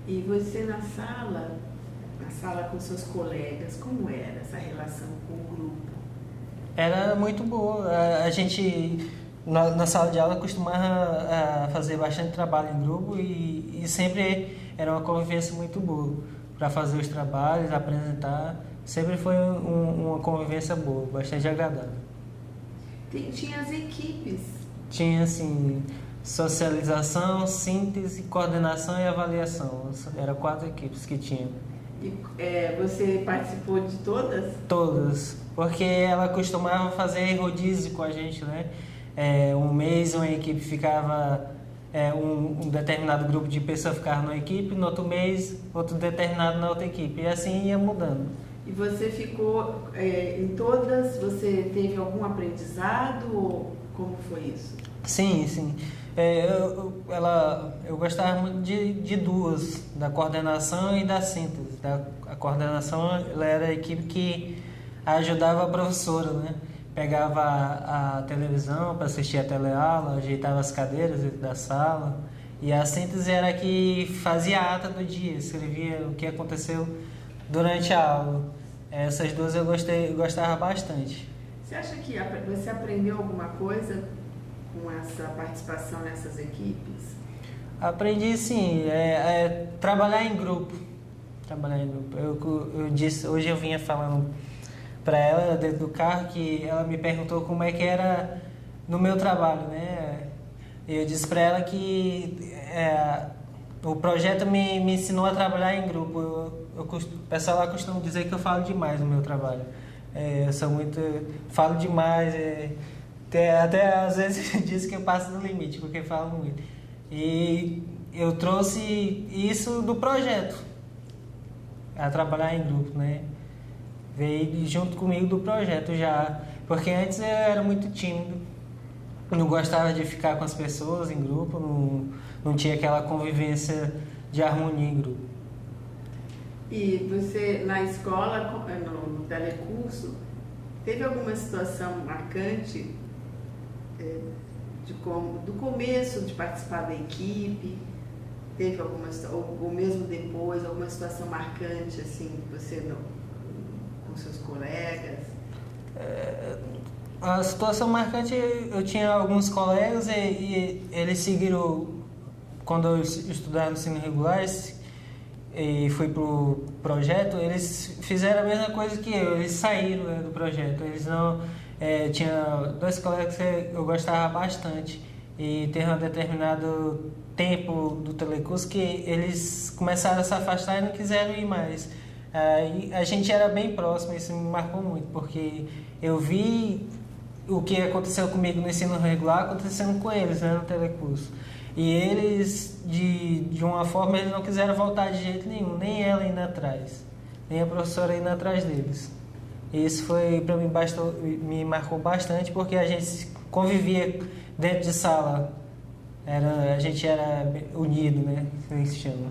E você na sala com seus colegas, como era essa relação com o grupo? Era muito boa. A gente, na sala de aula, costumava fazer bastante trabalho em grupo e sempre era uma convivência muito boa para fazer os trabalhos, apresentar. Sempre foi uma convivência boa, bastante agradável. Tinha as equipes. Tinha, assim, socialização, síntese, coordenação e avaliação. Eram 4 equipes que tinham. E você participou de todas? Todas, porque ela costumava fazer rodízio com a gente, né? Um mês uma equipe ficava, um determinado grupo de pessoas ficava numa equipe, no outro mês outro determinado na outra equipe, e assim ia mudando. E você ficou em todas, você teve algum aprendizado ou como foi isso? Sim. Eu gostava muito de duas, da coordenação e da síntese. A coordenação ela era a equipe que ajudava a professora, né? Pegava a televisão para assistir a teleaula, ajeitava as cadeiras dentro da sala. E a síntese era a que fazia a ata do dia, escrevia o que aconteceu durante a aula. Essas duas eu gostava bastante. Você acha que você aprendeu alguma coisa com essa participação nessas equipes? Aprendi sim, trabalhar em grupo. Eu disse, hoje eu vinha falando para ela dentro do carro que ela me perguntou como é que era no meu trabalho, né? Eu disse para ela que o projeto me ensinou a trabalhar em grupo. O pessoal lá costuma dizer que eu falo demais no meu trabalho. Falo demais, até às vezes diz que eu passo do limite, porque falo muito. E eu trouxe isso do projeto, a trabalhar em grupo, né? Veio junto comigo do projeto já, porque antes eu era muito tímido, não gostava de ficar com as pessoas em grupo, não tinha aquela convivência de harmonia em grupo. E você, na escola, no telecurso, teve alguma situação marcante do começo de participar da equipe? Teve ou mesmo depois, alguma situação marcante, assim, você com seus colegas? A situação marcante, eu tinha alguns colegas e eles seguiram, quando eu estudava no ensino regular, e fui pro projeto, eles fizeram a mesma coisa que eles saíram, né, do projeto. Eles não tinha 2 colegas que eu gostava bastante e teve um determinado tempo do telecurso que eles começaram a se afastar e não quiseram ir mais. E a gente era bem próximo, isso me marcou muito, porque eu vi o que aconteceu comigo no ensino regular acontecendo com eles, né, no telecurso. E eles, de uma forma, eles não quiseram voltar de jeito nenhum, nem ela indo atrás, nem a professora indo atrás deles. E isso foi, para mim, me marcou bastante, porque a gente convivia dentro de sala, a gente era unido, né, como se chama.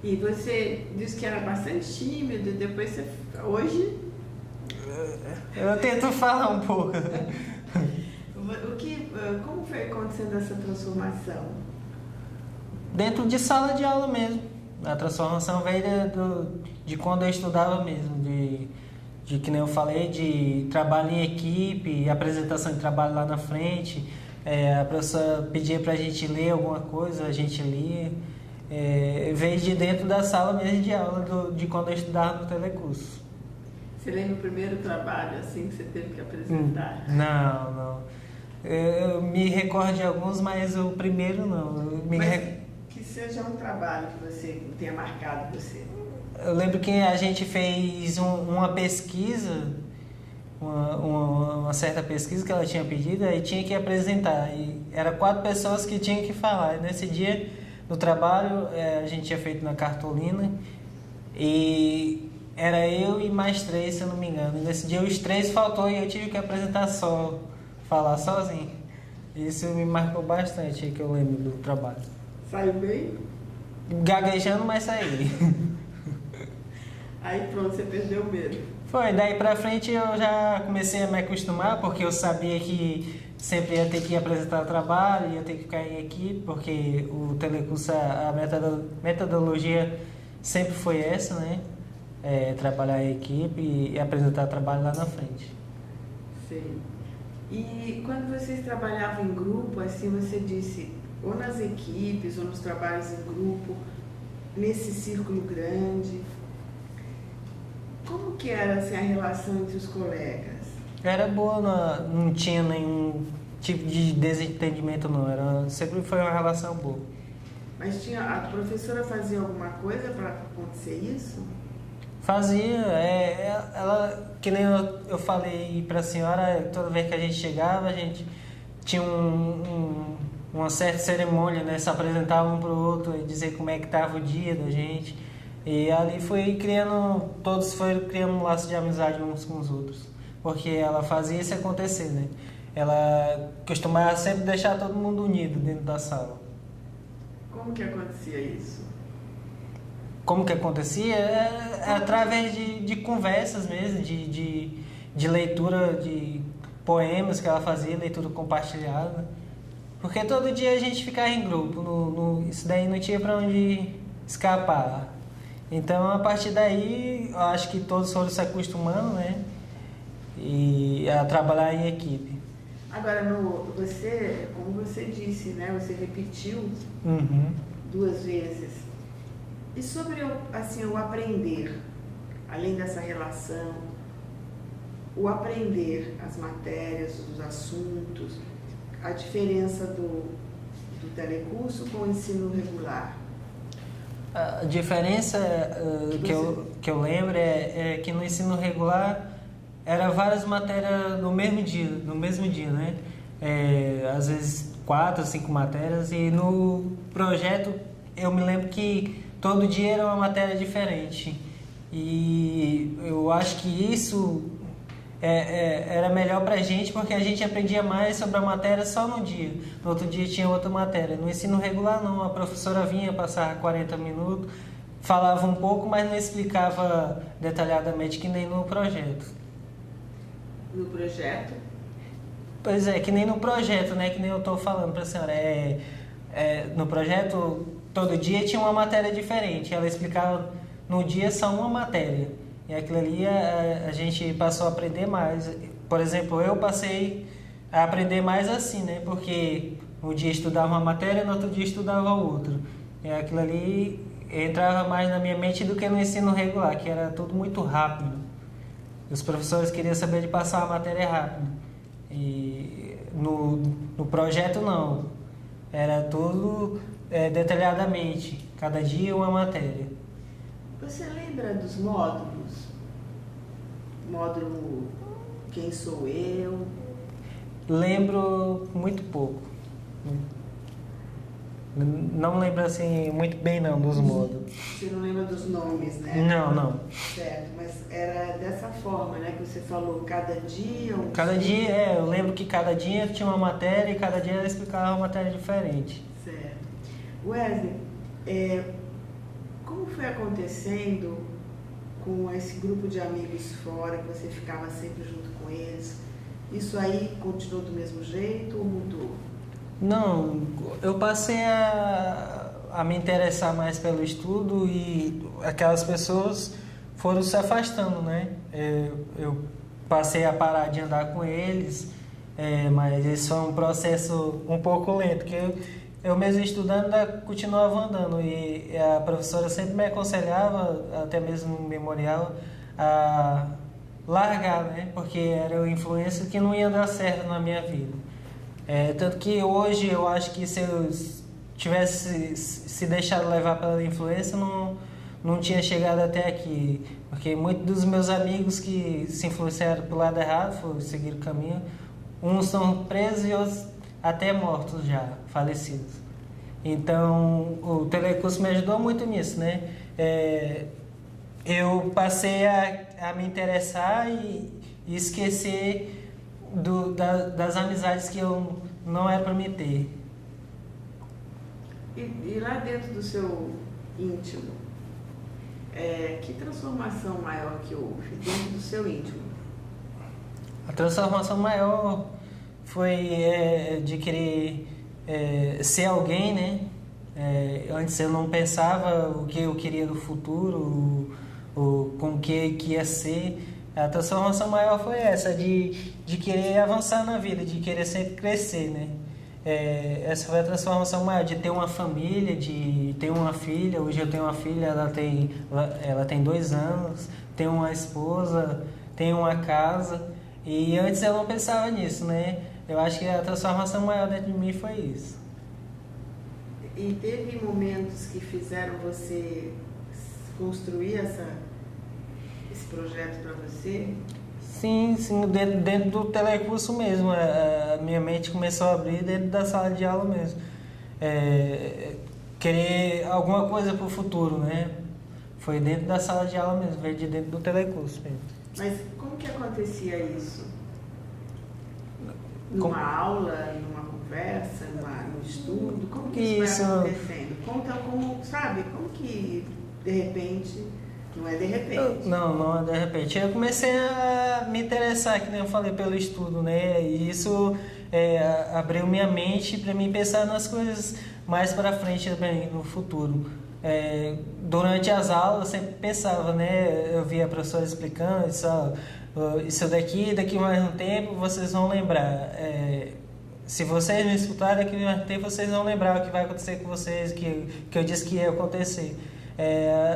E você disse que era bastante tímido, depois hoje... Eu tento falar um pouco. Como foi acontecendo essa transformação? Dentro de sala de aula mesmo. A transformação veio de quando eu estudava mesmo, de que nem eu falei, de trabalho em equipe, apresentação de trabalho lá na frente. A professora pedia pra gente ler alguma coisa, a gente lia. Veio de dentro da sala mesmo de aula, de quando eu estudava no telecurso. Você lembra o primeiro trabalho assim que você teve que apresentar? Não. Eu me recordo de alguns, mas o primeiro não. Que seja um trabalho que você tenha marcado você. Eu lembro que a gente fez uma pesquisa uma certa pesquisa que ela tinha pedido e tinha que apresentar. E era 4 pessoas que tinham que falar. E nesse dia, no trabalho, a gente tinha feito na cartolina e era eu e mais 3, se eu não me engano. E nesse dia os 3 faltou e eu tive que apresentar falar sozinho. Isso me marcou bastante, que eu lembro do trabalho. Saiu bem? Gaguejando, mas saí. Aí pronto, você perdeu o medo. Foi, daí pra frente eu já comecei a me acostumar, porque eu sabia que sempre ia ter que apresentar trabalho, ia ter que ficar em equipe, porque o telecurso, a metodologia sempre foi essa, né? Trabalhar em equipe e apresentar trabalho lá na frente. Sei. E quando vocês trabalhavam em grupo, assim, você disse, ou nas equipes, ou nos trabalhos em grupo, nesse círculo grande, como que era assim, a relação entre os colegas? Era boa, não tinha nenhum tipo de desentendimento, não. Sempre foi uma relação boa. Mas a professora fazia alguma coisa para acontecer isso? Fazia, ela, que nem eu falei para a senhora, toda vez que a gente chegava, a gente tinha uma certa cerimônia, né? Se apresentava um para o outro e dizer como é que estava o dia da gente. E ali todos foram criando um laço de amizade uns com os outros, porque ela fazia isso acontecer, né? Ela costumava sempre deixar todo mundo unido dentro da sala. Como que acontecia isso? Como que acontecia? Através de conversas mesmo, de leitura de poemas que ela fazia, leitura compartilhada. Porque todo dia a gente ficava em grupo, isso daí não tinha para onde escapar. Então, a partir daí, eu acho que todos foram se acostumando, né? E a trabalhar em equipe. Agora, como você disse, né? Você repetiu 2 vezes. E sobre assim, o aprender, além dessa relação, o aprender as matérias, os assuntos, a diferença do telecurso com o ensino regular? A diferença que eu lembro é que no ensino regular era várias matérias no mesmo dia, né? Às vezes 4 ou 5 matérias, e no projeto eu me lembro que todo dia era uma matéria diferente. E eu acho que isso era melhor pra gente, porque a gente aprendia mais sobre a matéria só no dia. No outro dia tinha outra matéria. No ensino regular não, a professora vinha, passava 40 minutos, falava um pouco, mas não explicava detalhadamente, que nem no projeto. No projeto? Pois é, que nem no projeto, né? Que nem eu estou falando para a senhora. No projeto, todo dia tinha uma matéria diferente. Ela explicava no dia só uma matéria. E aquilo ali a gente passou a aprender mais. Por exemplo, eu passei a aprender mais assim, né? Porque um dia estudava uma matéria, no outro dia estudava outra. E aquilo ali entrava mais na minha mente do que no ensino regular, que era tudo muito rápido. Os professores queriam saber de passar a matéria rápido. E no projeto não. Era tudo detalhadamente. Cada dia uma matéria. Você lembra dos módulos? Módulo Quem Sou Eu? Lembro muito pouco. Não lembro assim muito bem não dos módulos. Você não lembra dos nomes, né? Não. Certo, mas era dessa forma, né? Que você falou, cada dia... Cada dia, eu lembro que cada dia tinha uma matéria e cada dia ela explicava uma matéria diferente. Certo. Wesley, como foi acontecendo com esse grupo de amigos fora, que você ficava sempre junto com eles? Isso aí continuou do mesmo jeito ou mudou? Não, eu passei a me interessar mais pelo estudo e aquelas pessoas foram se afastando, né? Eu passei a parar de andar com eles, mas isso foi um processo um pouco lento, que eu mesmo estudando ainda continuava andando, e a professora sempre me aconselhava, até mesmo no memorial, a largar, né? Porque era uma influência que não ia dar certo na minha vida. Tanto que hoje eu acho que se eu tivesse se deixado levar pela influência, não não tinha chegado até aqui. Porque muitos dos meus amigos que se influenciaram pelo lado errado, seguiram o caminho, uns estão presos e outros até mortos já, falecidos. Então, o telecurso me ajudou muito nisso, né? Eu passei a me interessar e esquecer das amizades que eu não era para me ter. E lá dentro do seu íntimo, que transformação maior que houve dentro do seu íntimo? A transformação maior foi de querer ser alguém, né? Antes eu não pensava o que eu queria do futuro, com o que ia ser. A transformação maior foi essa, de querer avançar na vida, de querer sempre crescer, né? Essa foi a transformação maior, de ter uma família, de ter uma filha. Hoje eu tenho uma filha, ela tem 2 anos, tenho uma esposa, tenho uma casa. E antes eu não pensava nisso, né? Eu acho que a transformação maior dentro de mim foi isso. E teve momentos que fizeram você construir esse projeto para você? Sim, dentro do telecurso mesmo. A minha mente começou a abrir dentro da sala de aula mesmo. Querer alguma coisa para o futuro, né? Foi dentro da sala de aula mesmo, veio de dentro do telecurso mesmo. Mas como que acontecia isso? Numa aula, numa conversa, no estudo? Como que isso vai acontecendo? Conta como que de repente... Não é de repente. Não é de repente. Eu comecei a me interessar, que nem eu falei, pelo estudo, né? E isso abriu minha mente para mim pensar nas coisas mais para frente também, no futuro. Durante as aulas eu sempre pensava, né? Eu via a professora explicando, isso daqui mais um tempo vocês vão lembrar. Se vocês não escutarem, daqui mais um tempo vocês vão lembrar o que vai acontecer com vocês, que eu disse que ia acontecer.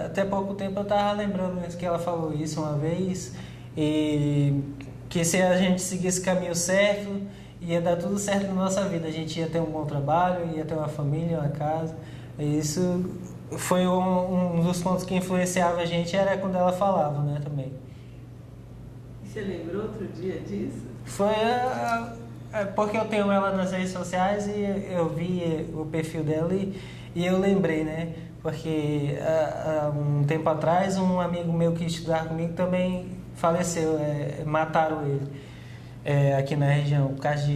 Até pouco tempo eu estava lembrando que ela falou isso uma vez, e que se a gente seguisse o caminho certo, ia dar tudo certo na nossa vida. A gente ia ter um bom trabalho, ia ter uma família, uma casa. E isso foi um dos pontos que influenciava a gente, era quando ela falava, né, também. E você lembrou outro dia disso? Foi porque eu tenho ela nas redes sociais e eu vi o perfil dela e eu lembrei, né? Porque há um tempo atrás um amigo meu que estudava comigo também faleceu, mataram ele aqui na região, por causa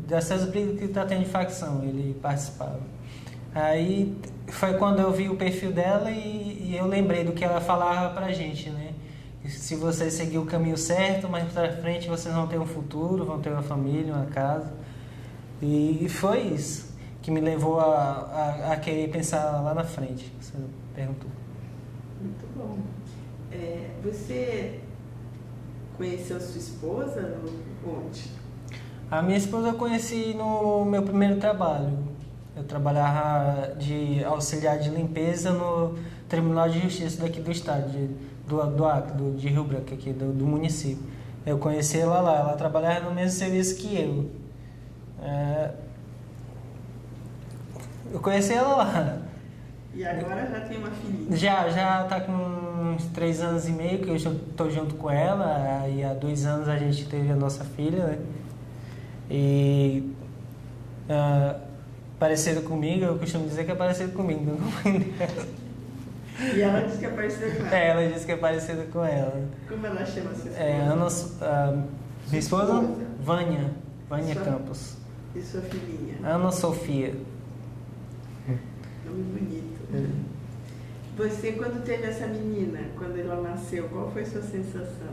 dessas brigas que está tendo de facção, ele participava. Aí foi quando eu vi o perfil dela e eu lembrei do que ela falava pra gente, né? Se vocês seguir o caminho certo, mais pra frente vocês vão ter um futuro, vão ter uma família, uma casa. E foi isso que me levou a querer pensar lá na frente, você perguntou. Muito bom. Você conheceu sua esposa onde? A minha esposa eu conheci no meu primeiro trabalho. Eu trabalhava de auxiliar de limpeza no Tribunal de Justiça daqui do estado, do Acre, de Rio Branco, aqui do município. Eu conheci ela lá, ela trabalhava no mesmo serviço que eu. Eu conheci ela lá. E agora já tem uma filhinha? Já tá com uns 3 anos e meio que eu estou junto com ela. E há 2 anos a gente teve a nossa filha, né? E parecido comigo, eu costumo dizer que é parecido comigo, não dela. E ela disse que é parecida com ela? Ela disse que é parecida com ela. Como ela chama sua esposa? Minha esposa? Vânia Campos. E sua filhinha? Ana Sofia. Nome bonito. Você, quando teve essa menina, quando ela nasceu, qual foi a sua sensação?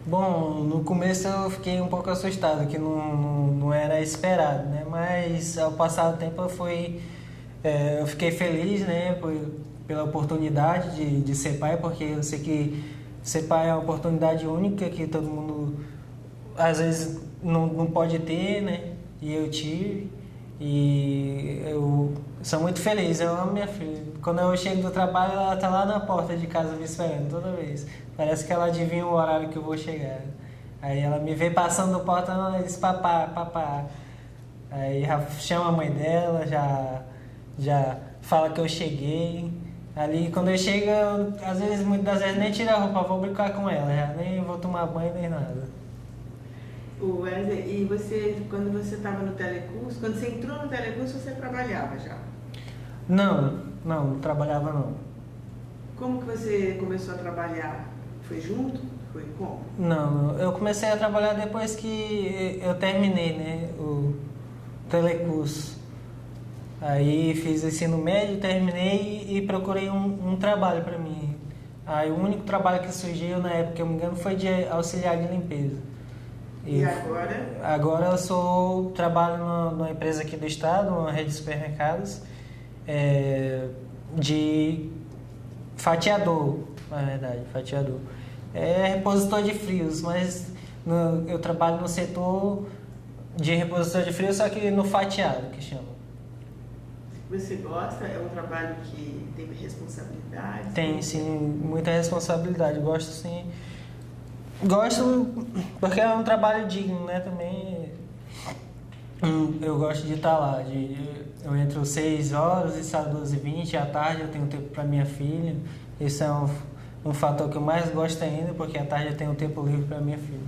Bom, no começo eu fiquei um pouco assustado, que não era esperado, né? Mas ao passar do tempo eu fiquei feliz, né? Pela oportunidade de ser pai, porque eu sei que ser pai é uma oportunidade única que todo mundo às vezes não pode ter, né? E eu tive. E eu sou muito feliz, eu amo minha filha. Quando eu chego do trabalho, ela tá lá na porta de casa me esperando toda vez. Parece que ela adivinha o horário que eu vou chegar. Aí ela me vê passando na porta e diz papá. Aí já chama a mãe dela, já fala que eu cheguei. Ali quando eu chego, às vezes, muitas das vezes nem tiro a roupa, vou brincar com ela, já nem vou tomar banho nem nada. O Wesley, e você, quando você estava no telecurso, quando você entrou no telecurso, você trabalhava já? Não trabalhava não. Como que você começou a trabalhar? Foi junto? Foi como? Não, eu comecei a trabalhar depois que eu terminei, né, o telecurso. Aí fiz o ensino médio, terminei e procurei um trabalho para mim. Aí o único trabalho que surgiu na época, que eu me engano, foi de auxiliar de limpeza. E agora? Agora eu trabalho numa empresa aqui do estado, uma rede de supermercados, de fatiador, na verdade, fatiador. É repositor de frios, mas eu trabalho no setor de repositor de frios, só que no fatiado, que chama. Você gosta? É um trabalho que tem responsabilidade? Tem, sim, muita responsabilidade. Gosto, sim. Gosto porque é um trabalho digno, né? Também eu gosto de estar lá. Eu entro 6 horas e saio 12h20, à tarde eu tenho tempo para minha filha. Isso é um fator que eu mais gosto ainda, porque à tarde eu tenho tempo livre para minha filha.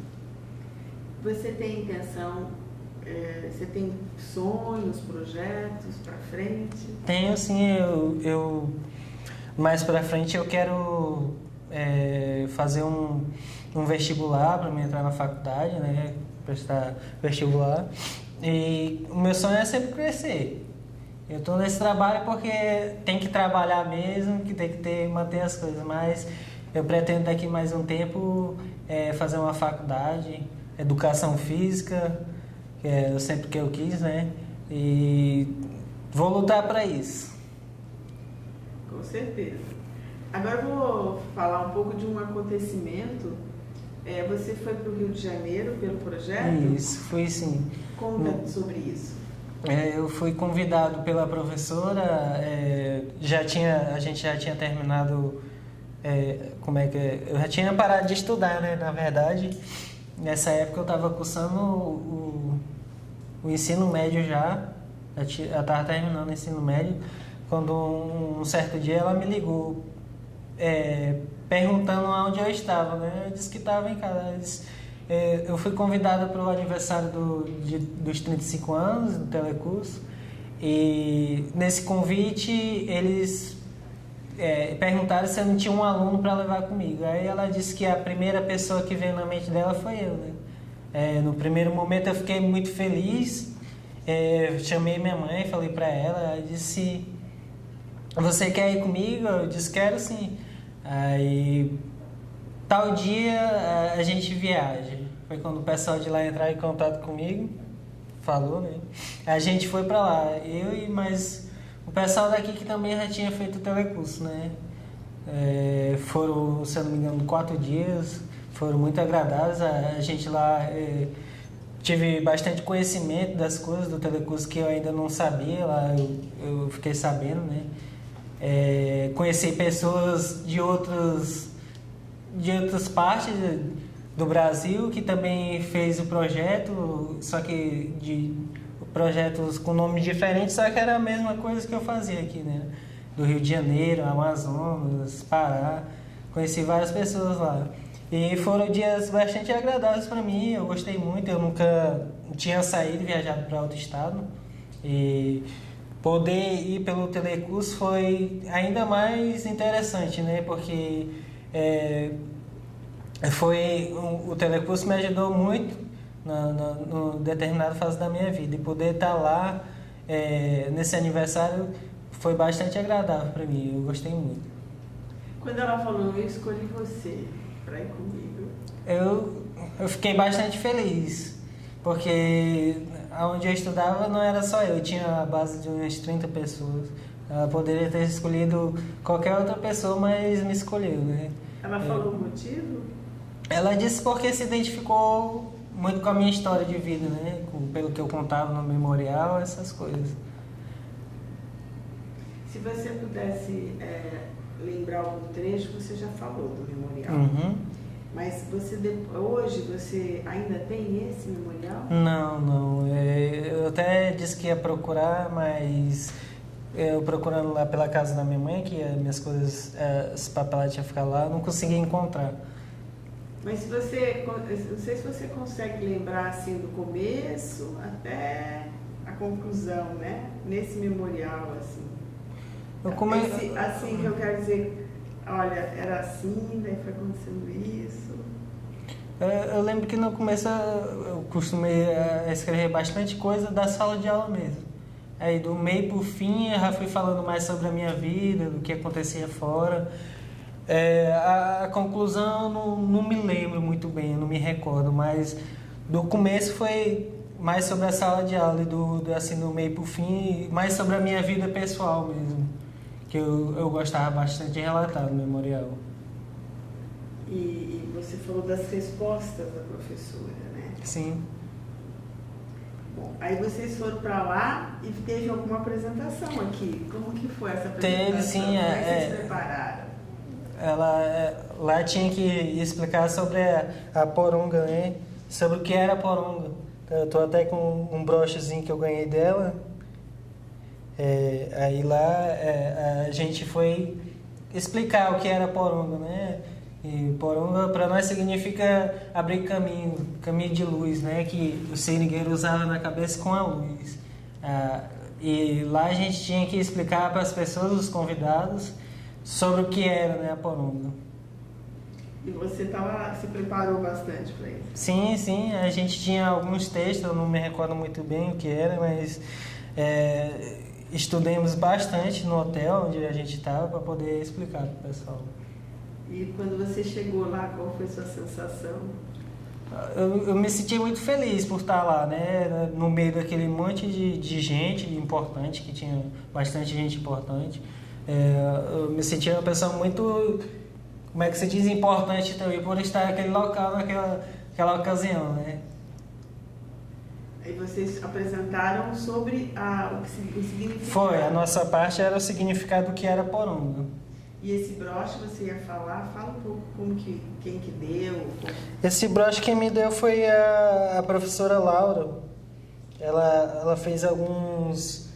Você tem intenção, você tem sonhos, projetos para frente? Tenho, sim. Eu mais para frente eu quero fazer um vestibular para me entrar na faculdade, né? Prestar vestibular. E o meu sonho é sempre crescer. Eu estou nesse trabalho porque tem que trabalhar mesmo, que tem que manter as coisas, mas eu pretendo daqui mais um tempo fazer uma faculdade, educação física, que é sempre que eu quis, né? E vou lutar para isso. Com certeza. Agora eu vou falar um pouco de um acontecimento. Você foi para o Rio de Janeiro pelo projeto? Isso, fui sim. Conta sobre isso. Eu fui convidado pela professora, a gente já tinha terminado, eu já tinha parado de estudar, né, na verdade. Nessa época eu estava cursando o ensino médio já estava terminando o ensino médio, quando um certo dia ela me ligou, perguntando onde eu estava, né? Eu disse que estava em casa. Eu fui convidado para o aniversário dos 35 anos do telecurso, e nesse convite eles perguntaram se eu não tinha um aluno para levar comigo. Aí ela disse que a primeira pessoa que veio na mente dela foi eu, né? No primeiro momento eu fiquei muito feliz, chamei minha mãe, falei para ela disse: "Você quer ir comigo?" Eu disse: "Quero sim." Aí, tal dia a gente viaja. Foi quando o pessoal de lá entrou em contato comigo, falou, né? A gente foi pra lá, eu e mais o pessoal daqui que também já tinha feito o telecurso, né? Foram, se eu não me engano, 4 dias, foram muito agradáveis. A gente lá tive bastante conhecimento das coisas do telecurso que eu ainda não sabia, lá eu fiquei sabendo, né? Conheci pessoas de outras partes do Brasil que também fez o projeto, só que de projetos com nomes diferentes, só que era a mesma coisa que eu fazia aqui, né? Do Rio de Janeiro, Amazonas, Pará. Conheci várias pessoas lá. E foram dias bastante agradáveis para mim, eu gostei muito, eu nunca tinha saído e viajado para outro estado. E poder ir pelo telecurso foi ainda mais interessante, né? Porque o telecurso me ajudou muito no determinada fase da minha vida. E poder estar lá nesse aniversário foi bastante agradável para mim, eu gostei muito. Quando ela falou, eu escolhi você para ir comigo, eu fiquei bastante feliz, porque onde eu estudava não era só eu, tinha a base de umas 30 pessoas. Ela poderia ter escolhido qualquer outra pessoa, mas me escolheu, né? Ela falou o motivo? Ela disse porque se identificou muito com a minha história de vida, né? Pelo que eu contava no memorial, essas coisas. Se você pudesse lembrar algum trecho, você já falou do memorial. Uhum. Mas hoje você ainda tem esse memorial? Não. Eu até disse que ia procurar, mas eu procurando lá pela casa da minha mãe, que minhas coisas, as papeladas iam ficar lá, não conseguia encontrar. Mas se você, não sei se você consegue lembrar assim do começo até a conclusão, né? Nesse memorial, assim. Assim que eu quero dizer, olha, era assim, daí foi acontecendo isso. Eu lembro que no começo eu costumei escrever bastante coisa da sala de aula mesmo. Aí do meio pro fim eu já fui falando mais sobre a minha vida, do que acontecia fora. A conclusão eu não me lembro muito bem, eu não me recordo, mas do começo foi mais sobre a sala de aula e assim, do meio pro fim, mais sobre a minha vida pessoal mesmo, que eu gostava bastante de relatar no memorial. E você falou das respostas da professora, né? Sim. Bom, aí vocês foram para lá e teve alguma apresentação aqui. Como que foi essa apresentação? Teve, sim. Como é que vocês prepararam? Lá tinha que explicar sobre a poronga, né? Sobre o que era a poronga. Eu tô até com um brochezinho que eu ganhei dela. Aí lá a gente foi explicar o que era a poronga, né? E poronga para nós significa abrir caminho de luz, né? Que o seringueiro usava na cabeça com a luz. E lá a gente tinha que explicar para as pessoas, os convidados, sobre o que era, né, a poronga. E você se preparou bastante para isso? Sim, a gente tinha alguns textos, eu não me recordo muito bem o que era, mas estudamos bastante no hotel onde a gente estava para poder explicar para o pessoal. E quando você chegou lá, qual foi a sua sensação? Eu me senti muito feliz por estar lá, né? No meio daquele monte de gente importante, que tinha bastante gente importante. Eu me senti uma pessoa muito, como é que se diz, importante também por estar naquele local, naquela ocasião, né? Aí vocês apresentaram sobre o significado. Foi, a nossa parte era o significado do que era poronga. E esse broche você ia falar? Fala um pouco quem que deu. Esse broche quem me deu foi a professora Laura. Ela fez alguns...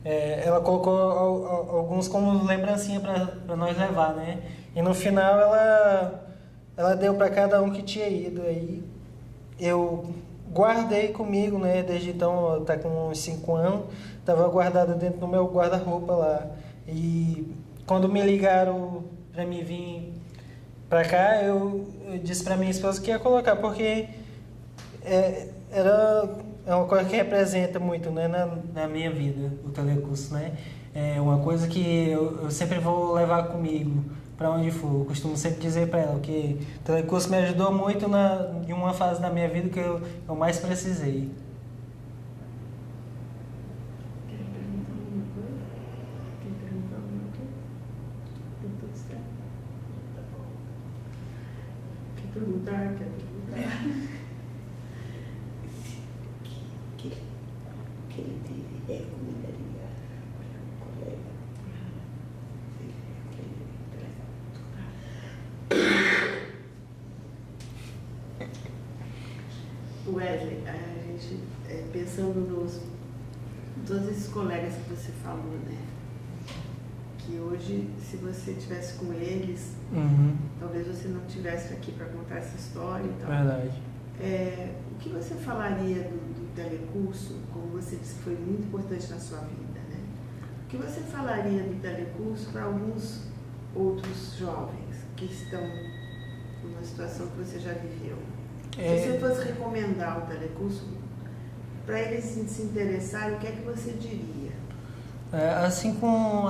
ela colocou alguns como lembrancinha para nós levar, né? E no final ela deu para cada um que tinha ido. Aí eu guardei comigo, né? Desde então, tá com uns 5 anos, estava guardada dentro do meu guarda-roupa lá. E quando me ligaram para mim vir para cá, eu disse para minha esposa que ia colocar, porque é uma coisa que representa muito, né, na minha vida, o telecurso, né? É uma coisa que eu sempre vou levar comigo para onde for. Eu costumo sempre dizer para ela que o telecurso me ajudou muito em uma fase da minha vida que eu mais precisei. Quer perguntar? Que ele teve comunidade colega. Wesley, a gente pensando nos todos esses colegas que você falou, né? Que hoje, se você estivesse com eles, talvez você não estivesse aqui para contar essa história e tal. Verdade. O que você falaria do telecurso, como você disse que foi muito importante na sua vida, né? O que você falaria do telecurso para alguns outros jovens que estão numa situação que você já viveu? Se você fosse recomendar o telecurso, para eles se interessarem, o que é que você diria? Assim como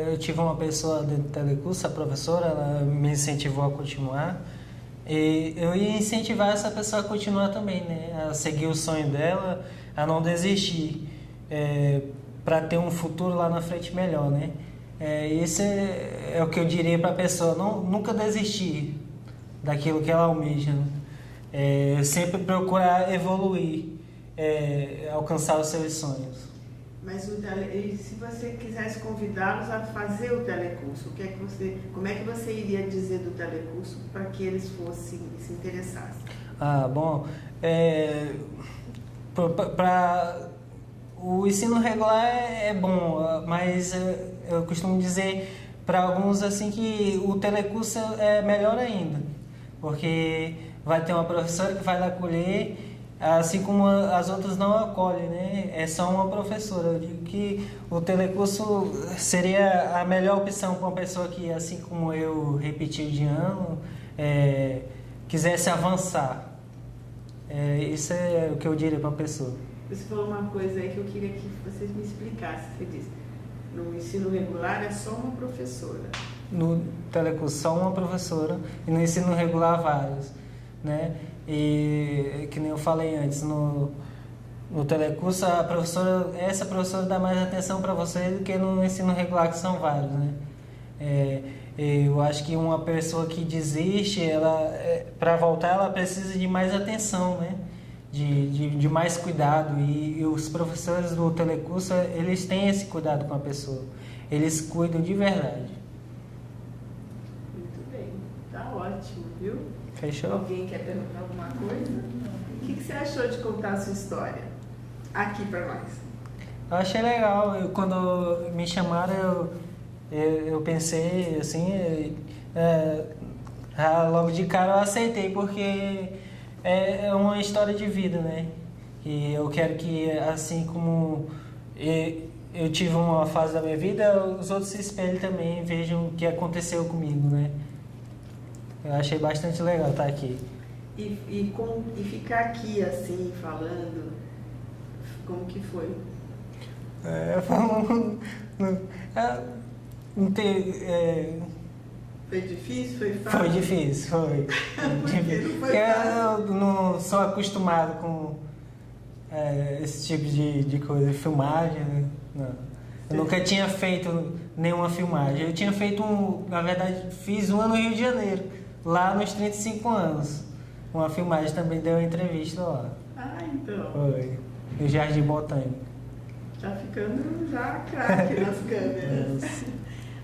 eu tive uma pessoa dentro do telecurso, a professora, ela me incentivou a continuar, e eu ia incentivar essa pessoa a continuar também, né? A seguir o sonho dela, a não desistir, para ter um futuro lá na frente melhor, né? Isso é o que eu diria para a pessoa, nunca desistir daquilo que ela almeja, né? Sempre procurar evoluir, alcançar os seus sonhos. Mas se você quisesse convidá-los a fazer o telecurso, como é que você iria dizer do telecurso para que eles se interessassem? Bom, para O ensino regular é bom, mas eu costumo dizer para alguns assim que o telecurso é melhor ainda, porque vai ter uma professora que vai lá acolher, assim como as outras não acolhem, né? É só uma professora. Eu digo que o telecurso seria a melhor opção para uma pessoa que, assim como eu, repetiu de ano, quisesse avançar. Isso é o que eu diria para a pessoa. Você falou uma coisa aí que eu queria que vocês me explicassem. Você disse, no ensino regular é só uma professora. No telecurso só uma professora e no ensino regular vários, né? E que nem eu falei antes, no telecurso essa professora dá mais atenção para você do que no ensino regular, que são vários, né? Eu acho que uma pessoa que desiste, para voltar, ela precisa de mais atenção, né? De mais cuidado, e os professores do telecurso, eles têm esse cuidado com a pessoa, eles cuidam de verdade. Muito bem, tá ótimo, viu? Fechou? Alguém quer perguntar alguma coisa? O que você achou de contar a sua história aqui para nós? Eu achei legal. Quando me chamaram, eu pensei assim, logo de cara eu aceitei, porque é uma história de vida, né? E eu quero que, assim como eu tive uma fase da minha vida, os outros se espelhem também e vejam o que aconteceu comigo, né? Eu achei bastante legal estar aqui. E ficar aqui assim, falando, como que foi? Foi difícil? Foi fácil? Foi difícil, foi. Porque eu não sou acostumado com esse tipo de coisa, filmagem, né? Não. Eu nunca tinha feito nenhuma filmagem. Eu tinha feito na verdade, fiz uma no Rio de Janeiro, lá nos 35 anos. Uma filmagem também, deu uma entrevista lá. Ah, então. Foi, no Jardim Botânico. Tá ficando já craque nas câmeras.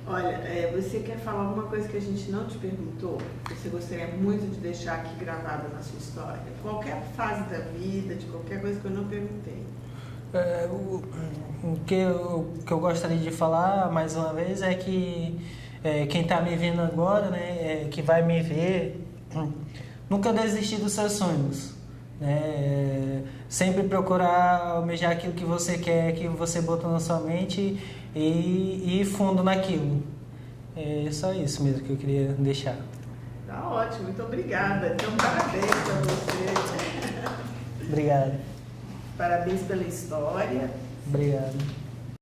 Olha, você quer falar alguma coisa que a gente não te perguntou? Você gostaria muito de deixar aqui gravada na sua história? Qualquer fase da vida, de qualquer coisa que eu não perguntei. O que eu gostaria de falar, mais uma vez, é que quem está me vendo agora, né, que vai me ver, nunca desistir dos seus sonhos. Sempre procurar almejar aquilo que você quer, que você botou na sua mente, e ir fundo naquilo. É só isso mesmo que eu queria deixar. Tá ótimo, muito obrigada. Então, parabéns para você. Obrigado. Parabéns pela história. Obrigado.